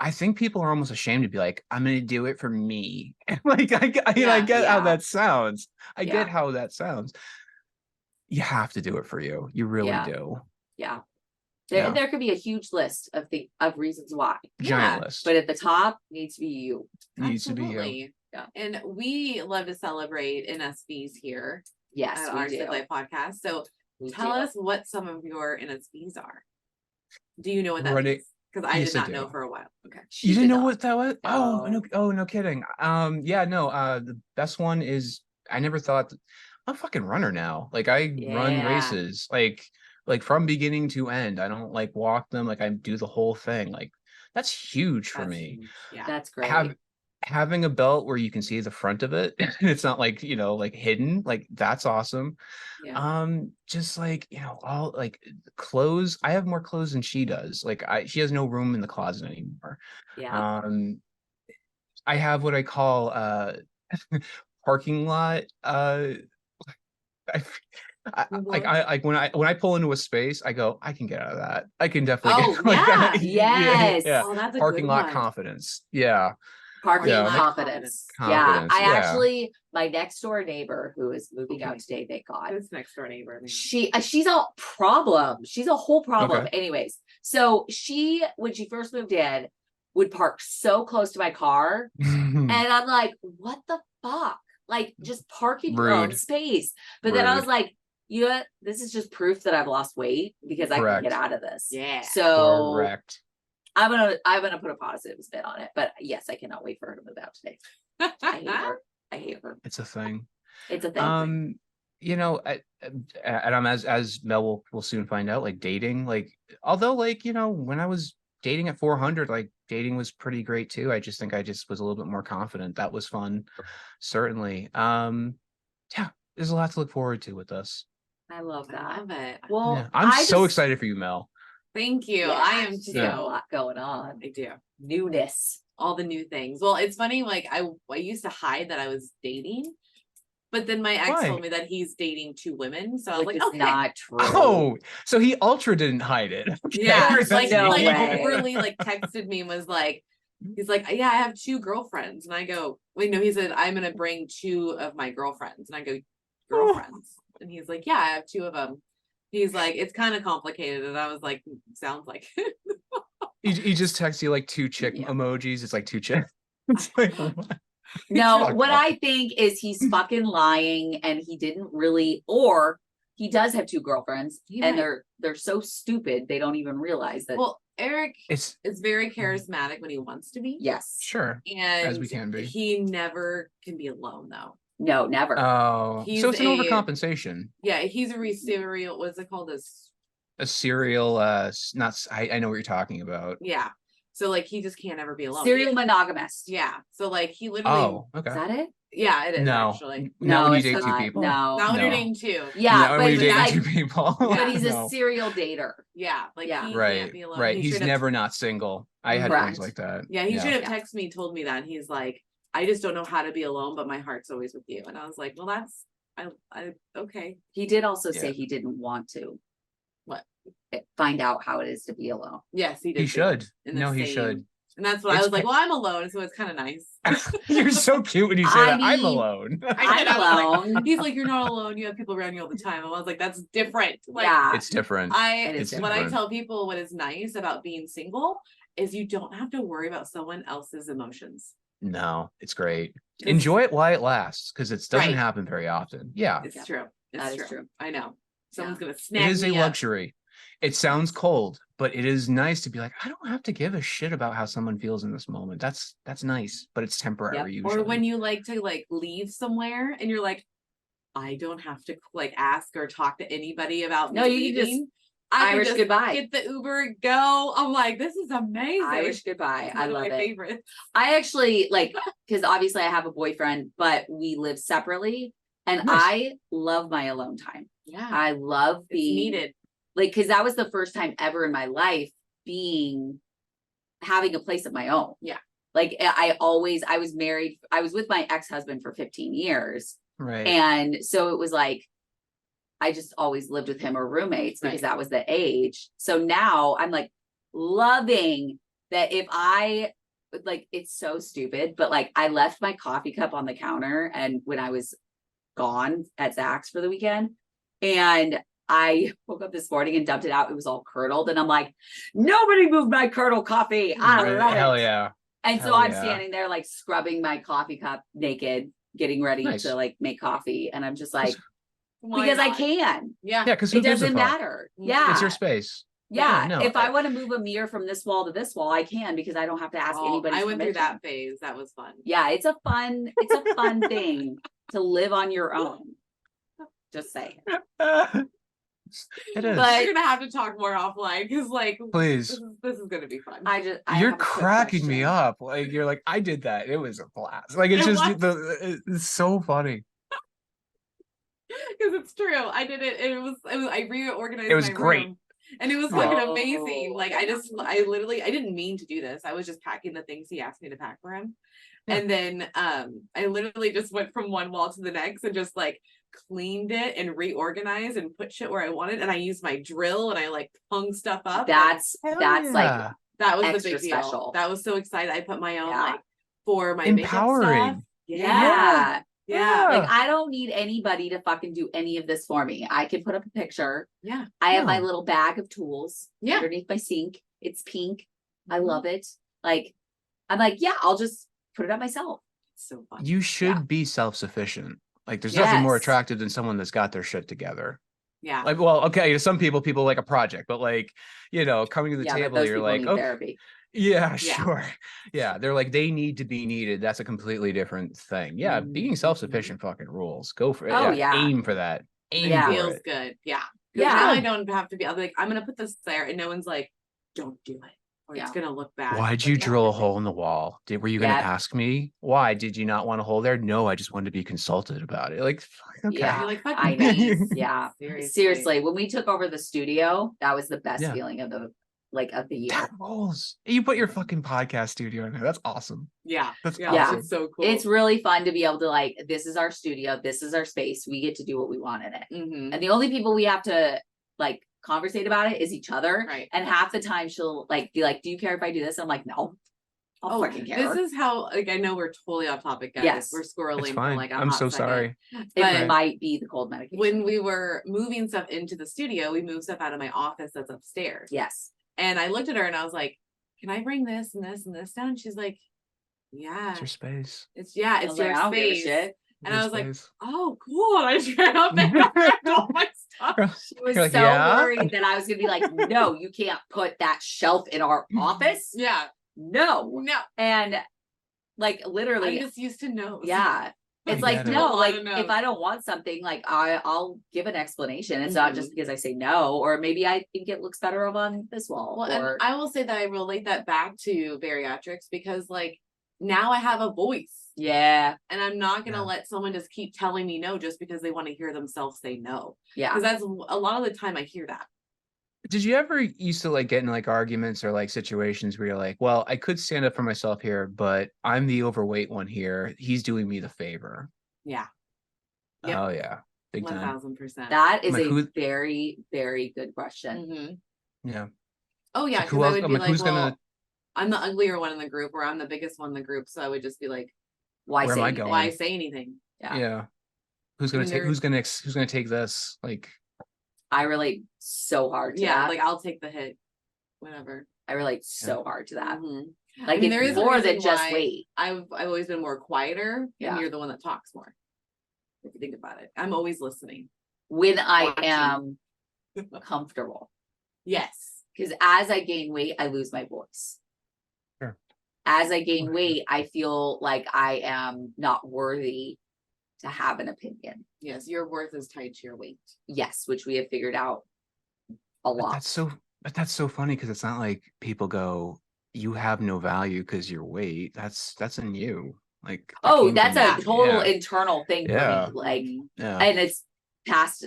I think people are almost ashamed to be like, I'm going to do it for me. Like, I get how Yeah. that sounds. I Yeah. get how that sounds. You have to do it for you. You really Yeah. do. Yeah. There could be a huge list of reasons why. Giant list. But at the top needs to be you. Needs to be you. Absolutely. Yeah. And we love to celebrate NSVs here Yes, at we our do. Sip Life podcast. So We tell do. us what some of your NSVs are. Do you know what that Running- means? Because I Yes, did I not know do. for a while. Okay. She You didn't did know not. what that was? Oh, No. no. Oh, no kidding. The best one is, I never thought, I'm a fucking runner now. Like, I run Yeah. races, like from beginning to end. I don't like walk them. Like, I do the whole thing. Like, that's huge for That's me. huge. Yeah. That's great. Having a belt where you can see the front of it, it's not like, like hidden, like that's awesome. Yeah. Just like, all like clothes. I have more clothes than she does. Like, she has no room in the closet anymore. Yeah. I have what I call parking lot. Like when I pull into a space, I go, I can get out of that. I can definitely Oh, get like yeah. that. Yes. Yeah. Oh, that's a Parking good lot one. confidence. Yeah. Parking Yeah, lot like- confidence. Confidence, Yeah. I yeah. actually, my next door neighbor who is moving out today, thank God. Who's next door neighbor? She's a problem. She's a whole problem. Okay. Anyways, so when she first moved in, would park so close to my car. And I'm like, what the fuck? Like, just park in your own Rude. space. But then I was Rude. like, you know what? This is just proof that I've lost weight because I can Correct. get out of this. Yeah. So Correct. I'm gonna put a positive spin on it. But yes, I cannot wait for her to move out today. I hate her. I hate her. It's a thing. It's a thing. And I'm as Mel will soon find out, like dating, like, although, like, when I was dating at 400, like, dating was pretty great too. I just think I just was a little bit more confident. That was fun. Certainly. Yeah, there's a lot to look forward to with us. I love I that. love it. Well, Yeah. I'm I so just- excited for you, Mel. Thank you. Yeah, I am she's too. got a lot going on. I do. Newness. All the new things. Well, it's funny, like I used to hide that I was dating, but then my ex Why? told me that he's dating 2 women. So I was Which like, is okay. not true. Oh, so he ultra didn't hide it. Okay. Yeah, There's like, no like way. overly like texted me and was like, he's like, yeah, I have 2 girlfriends. And I go, wait, no, he said, I'm gonna bring 2 of my girlfriends. And I go, girlfriends? And he's like, yeah, I have 2 of them. He's like, it's kind of complicated. And I was like, sounds like it. He just texts you like 2 chick Yeah. emojis. It's like 2 chicks. It's like, what? No, Fuck what off. I think is he's fucking lying and he didn't really, or he does have 2 girlfriends He and might. they're so stupid they don't even realize that. Well, Eric It's is very charismatic when he wants to be. yes. sure. And As we can be. he never can be alone though. No, never. Oh, He's so it's an a- overcompensation. Yeah, he's a serial. What's it called? A serial, I know what you're talking about. Yeah. So like he just can't ever be alone. Serial monogamous. Yeah. So like he literally. Oh, okay. Is that it? Yeah, it is No. actually. Not when you it's date 2 not. people. No. Not when you're No. dating 2. Yeah, Not but when you he's date like, 2 people. but he's No. a serial dater. Yeah. Like Yeah. he Right, can't be alone. right. He He's should have- never not single. I had Correct. friends like that. Yeah, he should have Yeah. texted me, told me that. And he's like, I just don't know how to be alone, but my heart's always with you. And I was like, well, that's I okay. He did also say Yeah. he didn't want to What? find out how it is to be alone. Yes, he did. He say should. that in the No, he same- should. And that's what I It's was like, ca- well, I'm alone, so it's kind of nice. You're so cute when you say I that. I'm mean, alone. I I'm was alone. He's like, you're not alone. You have people around you all the time. And I was like, that's different. Like, Yeah. It's different. It is What I different. tell people what is nice about being single is you don't have to worry about someone else's emotions. No, it's great. 'Cause Enjoy it while it lasts, because it doesn't Right. happen very often. Yeah, It's Yeah. true. It's That is true. true. I know. Someone's gonna it snap is a me up. luxury. It sounds cold, but it is nice to be like, I don't have to give a shit about how someone feels in this moment. That's nice, but it's temporary usually. Or when you like to like leave somewhere and you're like, I don't have to like ask or talk to anybody about No, me you can just leaving. I can Irish just goodbye. get the Uber, go. I'm like, this is amazing. Irish goodbye. It's I one of love my it. favorites. I actually like, because obviously I have a boyfriend, but we live separately and Nice. I love my alone time. Yeah, I love it's being needed. like, because that was the first time ever in my life having a place of my own. Yeah. Like I was married, I was with my ex-husband for 15 years. right. And so it was like, I just always lived with him or roommates because that was the age. So now I'm like loving that if I like, it's so stupid, but like I left my coffee cup on the counter and when I was gone at Zach's for the weekend and I woke up this morning and dumped it out. It was all curdled. And I'm like, nobody moved my curdle coffee. I love Hell it. yeah. And so Hell I'm yeah. standing there like scrubbing my coffee cup naked, getting ready Nice. to like make coffee. And I'm just like, Why because I not? can. Yeah. Yeah, because It doesn't matter. Yeah. It's your space. Yeah. no, If I want to move a mirror from this wall to this wall, I can, because I don't have to ask anybody. I went through that phase. That was fun. Yeah, it's a fun thing to live on your own. Just saying. It is. But- We're gonna have to talk more offline, because like, Please. this is gonna be fun. I You're have a quick cracking me question. up. Like, you're like, I did that. It was a blast. Like, it's It just was. it's so funny. Because it's true. I did it. And it was I reorganized. It was my great. room, and it was fucking Oh. amazing. Like I didn't mean to do this. I was just packing the things he asked me to pack for him, Yeah. and then I literally just went from one wall to the next and just like cleaned it and reorganized and put shit where I wanted. And I used my drill and I like hung stuff up. That's like Yeah. That was the extra big deal. special. That was so excited. I put my own Yeah. like for my makeup stuff. Empowering. yeah. Yeah. Like I don't need anybody to fucking do any of this for me. I can put up a picture. Yeah. I have my No. little bag of tools Yeah. underneath my sink. It's pink. I Mhm. love it. Like I'm like, yeah, I'll just put it up myself. It's so fun. You should be self-sufficient. Like, there's nothing more Yes. attractive than someone that's got their shit together. Yeah. Like, well, okay, to some people like a project, but like, coming to the Yeah, but table, those you're people like, need okay, therapy. yeah, Yeah. sure. Yeah, they're like, they need to be needed. That's a completely different thing. Yeah, being Mhm. self-sufficient fucking rules. Go for it. Oh, yeah. Aim for that. Aim Yeah. for Feels it. good. Yeah. Yeah. Now I don't have to be. I'm like, I'm gonna put this there, and no one's like, don't do it, or Yeah. it's gonna look bad. Why'd It's you like, drill a "Yeah." hole in the wall? Were you going Yeah. to ask me? Why did you not want a hole there? No, I just wanted to be consulted about it. Like, fuck, okay. Yeah. You're like, fuck I you, know. please. Yeah. Seriously. Seriously, when we took over the studio, that was the best Yeah. feeling of the year. That rolls. You put your fucking podcast studio in there. That's awesome. Yeah. That's Yeah. awesome. It's so cool. It's really fun to be able to like, this is our studio, this is our space. We get to do what we want in it. Mhm. And the only people we have to like conversate about it is each other. Right. And half the time she'll like be like, do you care if I do this? I'm like, no. I'll fucking care. This is how, like, I know we're totally off topic, guys. Yes. We're squirreling It's for fine. like a I'm hot so second. sorry. it but- might be the cold medication. When we were moving stuff into the studio, we moved stuff out of my office that's upstairs. Yes. And I looked at her and I was like, can I bring this and this and this down? And she's like, yeah, It's your space. it's I it's was your like, I don't give a space. shit. And Your I was like, space. oh, cool. And I just ran up there and grabbed all my stuff. She was You're like, so "Yeah?" worried that I was gonna be like, no, you can't put that shelf in our office. Yeah. No. No. And like I'm literally, just used to no. yeah. It's I like, get it. no, A lot like of no's. if I don't want something, like I'll give an explanation. It's not just because I say no, or maybe I think it looks better on this wall. Well, or and I will say that I relate that back to bariatrics, because like now I have a voice. yeah, And I'm not going to Yeah. let someone just keep telling me no just because they want to hear themselves say no. yeah. Because that's a lot of the time I hear that. Did you ever used to like get in like arguments or like situations where you're like, well, I could stand up for myself here, but I'm the overweight one here. He's doing me the favor. Yeah. Yep. Oh yeah. Big time. 1000%. That is Like, a who- very, very good question. Mhm. Yeah. Oh, yeah. Like, Because who I else- would I'm be like, like, who's well, gonna- I'm the uglier one in the group, or I'm the biggest one in the group. So I would just be like, Why Where say am I anything? going? why say anything? Yeah. Yeah. Who's gonna mean, take? there- Who's gonna take this? Like, I relate so hard to Yeah. that. Like I'll take the hit. Whatever. I relate so hard to that. Mhm. Like mean, there it's is a more than reason just why- weight. I've always been more quieter, Yeah. and you're the one that talks more. If you think about it, I'm always listening. When I Watching. am comfortable. Yes. Because as I gain weight, I lose my voice. Sure. As I gain Okay. weight, I feel like I am not worthy to have an opinion. Yes. Your worth is tied to your weight. Yes, which we have figured out a but lot. that's so funny because it's not like people go, you have no value because your weight. That's in you. Like, that Oh, came that's from a you. total Yeah. internal thing Yeah. for me. Like, Mhm. Yeah. and it's past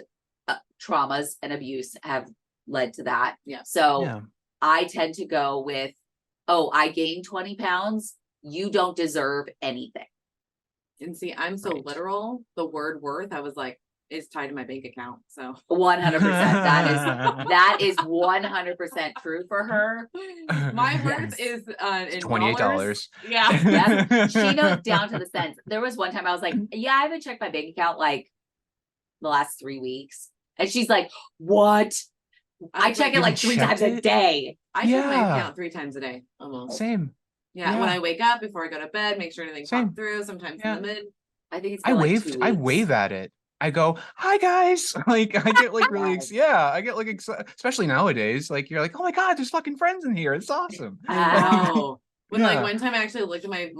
traumas and abuse have led to that. Yeah. So Yeah. I tend to go with, oh, I gained 20 pounds. You don't deserve anything. And see, I'm so Right. literal. The word worth, I was like, it's tied to my bank account. So 100%. That is 100% true for her. my Yes. worth is in $28. Yeah. Yes. She knows down to the cents. There was one time I was like, yeah, I haven't checked my bank account like the last 3 weeks. And she's like, what? I check it You like 3 times a checked it? day. I check my Yeah. account 3 times a day, almost. Same. Yeah, when I wake up, before I go to bed, make sure anything Same. popped through. Sometimes Yeah. in the mid. I think it's I been like waved. 2 I weeks. wave at it. I go, hi guys. Like I get like really, Yes. I get like especially nowadays. Like you're like, oh my god, there's fucking friends in here. It's awesome. I know. When like Yeah. one time I actually looked at my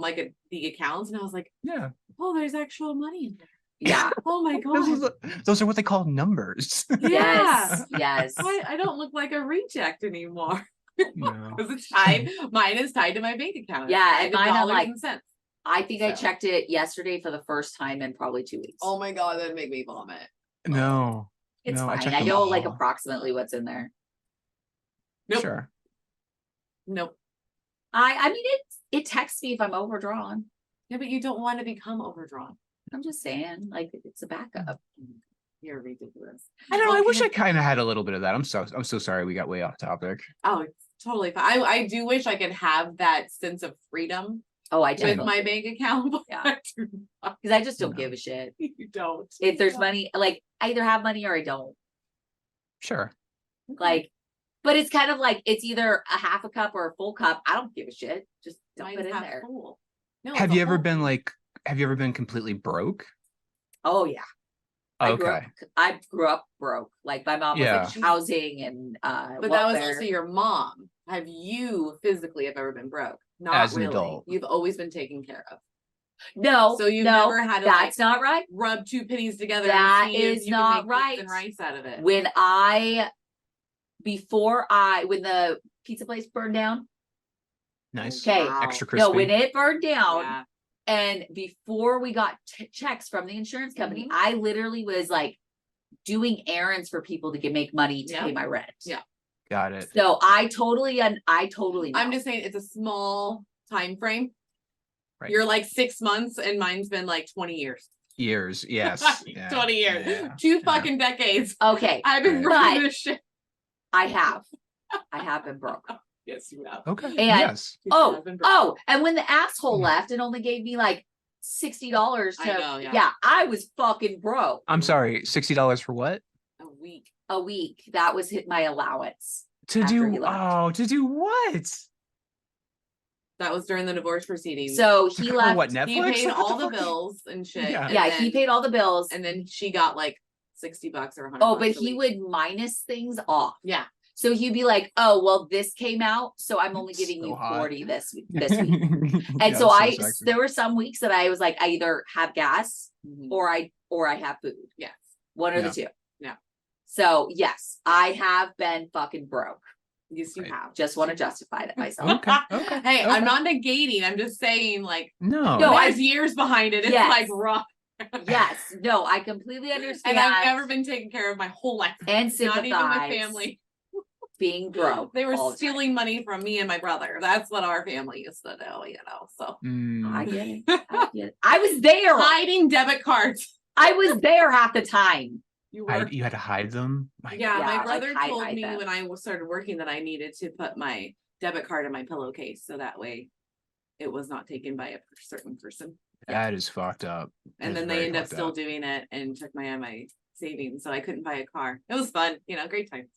the accounts and I was like, Yeah. oh, there's actual money in there. Yeah. Oh my god. Those are what they call numbers. Yes. Yes. I don't look like a reject anymore. No. Because it's tied. Mine is tied to my bank account. It's Yeah, tied and to mine, I'm dollars like- and cents. I think I So. checked it yesterday for the first time in probably 2 weeks. Oh my god, that'd make me vomit. No. It's no, fine. checked I them know like all. approximately what's in there. Nope. Sure. Nope. I mean it texts me if I'm overdrawn. Yeah, but you don't want to become overdrawn. I'm just saying, like it's a backup. You're ridiculous. I don't know. I wish I Okay. kind of had a little bit of that. I'm so sorry we got way off topic. Oh, it's totally fine. I do wish I could have that sense of freedom Oh, I with definitely. my bank account. But Yeah. I do not. Because I just don't No. give a shit. You don't. If there's No. money, like I either have money or I don't. Sure. Like, but it's kind of like it's either a half a cup or a full cup. I don't give a shit. Just dump Mine's it in half there. full. No, Have it's a you ever whole- been like? Have you ever been completely broke? Oh yeah. I Okay. grew up broke. Like my mom was Yeah. like housing and But that was welfare. also your mom. Have you physically have ever been broke? Not As an really. adult. You've always been taken care of. No. So you've no, never had to that's like not right. rub 2 pennies together That and see if is you not can make beans right. and rice out of it. When the pizza place burned down. Nice. Okay. Wow. Extra crispy. No, when it burned down, Yeah. and before we got checks from the insurance company, Mhm. I literally was like doing errands for people to make money to Yeah. pay my rent. Yeah. Got it. So I totally know. I'm just saying it's a small time frame. Right. You're like 6 months and mine's been like 20 years. Years. Yes. 20 years. Yeah. 2 fucking decades. okay. I've been Right. running But- this shit. I have been broke. Yes, you have. Okay. And- Yes. You have been broke. Oh, and when the asshole left and only gave me like $60 to I know, yeah. I was fucking broke I'm sorry. $60 for what? A week. a week. That was my allowance. To After he do? left. Oh, to do what? That was during the divorce proceedings. So To he cover left. what, Netflix? he paid What all the fuck? bills and shit. Yeah. and Yeah, then- he paid all the bills. And then she got like $60 or $100. Oh, but a he week. would minus things off. Yeah. So he'd be like, "Oh, well, this came out, so I'm only giving So you hot. 40 this week." And Yeah, so sexy. there were some weeks that I was like, I either have gas Mhm. or I have food. Yes. One or Yeah. the two. Yeah. So yes, I have been fucking broke. Yes, you Right. have. Just want to justify that myself. Okay. Okay. Hey, okay. I'm not negating. I'm just saying, like, No. No, there's years behind it. It's Yes. like rough. Yes, no, I completely understand. And I've never been taken care of my whole life. and Not sympathize even my family. being broke. They were all the time. stealing money from me and my brother. That's what our family used to do, So Mm. I get it. I get it. I was there. hiding debit cards. I was there half the time. You were. You had to hide them. Yeah, Yeah, my like, brother hide told me them. when I started working that I needed to put my debit card in my pillowcase so that way it was not taken by a certain person. That is fucked up. And That then is they very end up fucked still doing it and took my savings, so I couldn't buy a car. It was fun, great time.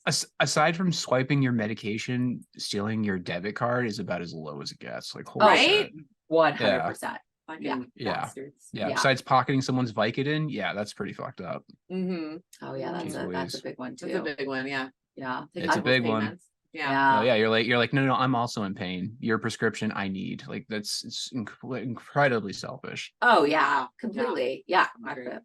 Aside from swiping your medication, stealing your debit card is about as low as it gets. Like holy Oh, Right? shit. 100%. Fucking Yeah. Yeah. bastards. Yeah. Yeah. Besides pocketing someone's Vicodin, yeah, that's pretty fucked up. Mm-hmm. Oh yeah, that's Jeez a Louise. big one That's a too. big one, yeah. Yeah. It's a big one. Payments. Yeah. Yeah. Oh yeah, you're like, no, I'm also in pain. Your prescription, I need. Like it's incredibly selfish. Oh yeah, Yeah. completely. Yeah. Agree. So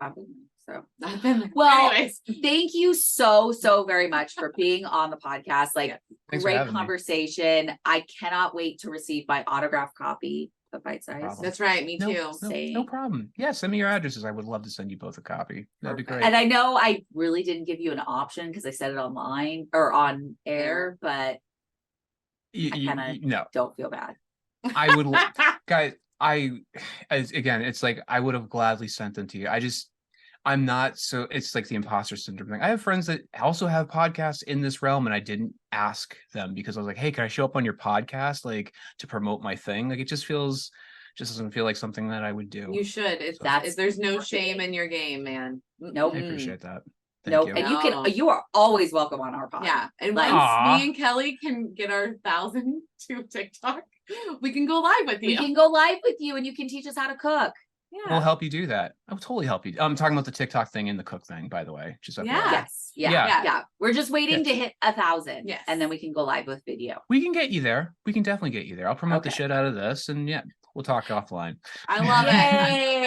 I've been there. Well, Anyways. thank you so very much for being on the podcast. Like Thanks for great having me. conversation. I cannot wait to receive my autographed copy of Bite Size. problem. That's right, me No, too. no, Same. no problem. Yeah, send me your addresses. I would love to send you both a copy. That'd be Perfect. great. And I know I really didn't give you an option because I said it online or on air, but You- I you- kinda- no, don't feel bad. I would, guys. Again, it's like I would have gladly sent them to you. I'm not so. It's like the imposter syndrome thing. I have friends that also have podcasts in this realm, and I didn't ask them because I was like, "Hey, can I show up on your podcast, like to promote my thing?" Like it just doesn't feel like something that I would do. You should. That's There's no perfect. shame in your game, man. Nope. I appreciate that. Nope. you. And you are always welcome on our pod. Yeah. And Like- once Aw. me and Kelly can get our 1,000 to TikTok, we can go live with you. We can go live with you and you can teach us how to cook. Yeah. We'll help you do that. I'll totally help you. I'm talking about the TikTok thing and the cook thing, by the way. Just FYI. Yeah. Yes. Yeah. Yeah. Yeah. We're just waiting to hit 1,000. Yes. And then we can go live with video. We can get you there. We can definitely get you there. I'll promote the Okay. shit out of this, and yeah, we'll talk offline. I love it.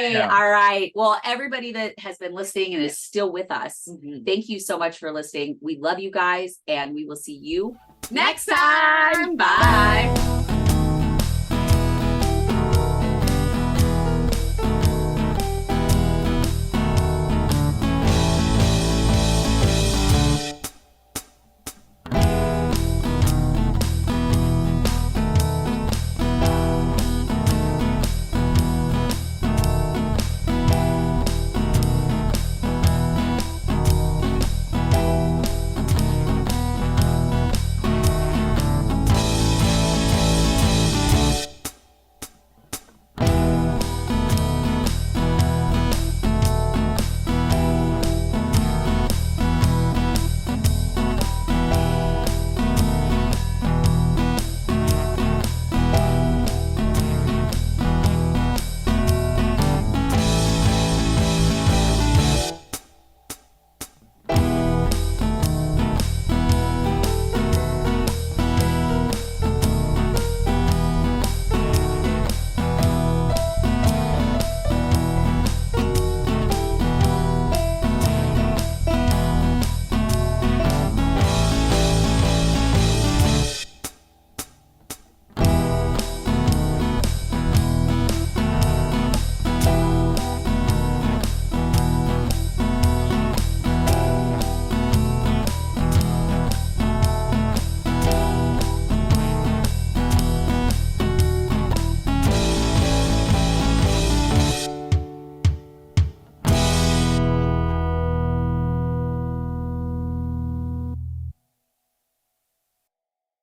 Yay. Yeah. All right. Well, everybody that has been listening and is still with us, thank you so much for listening. We love you guys, and we will see you Next time. Bye.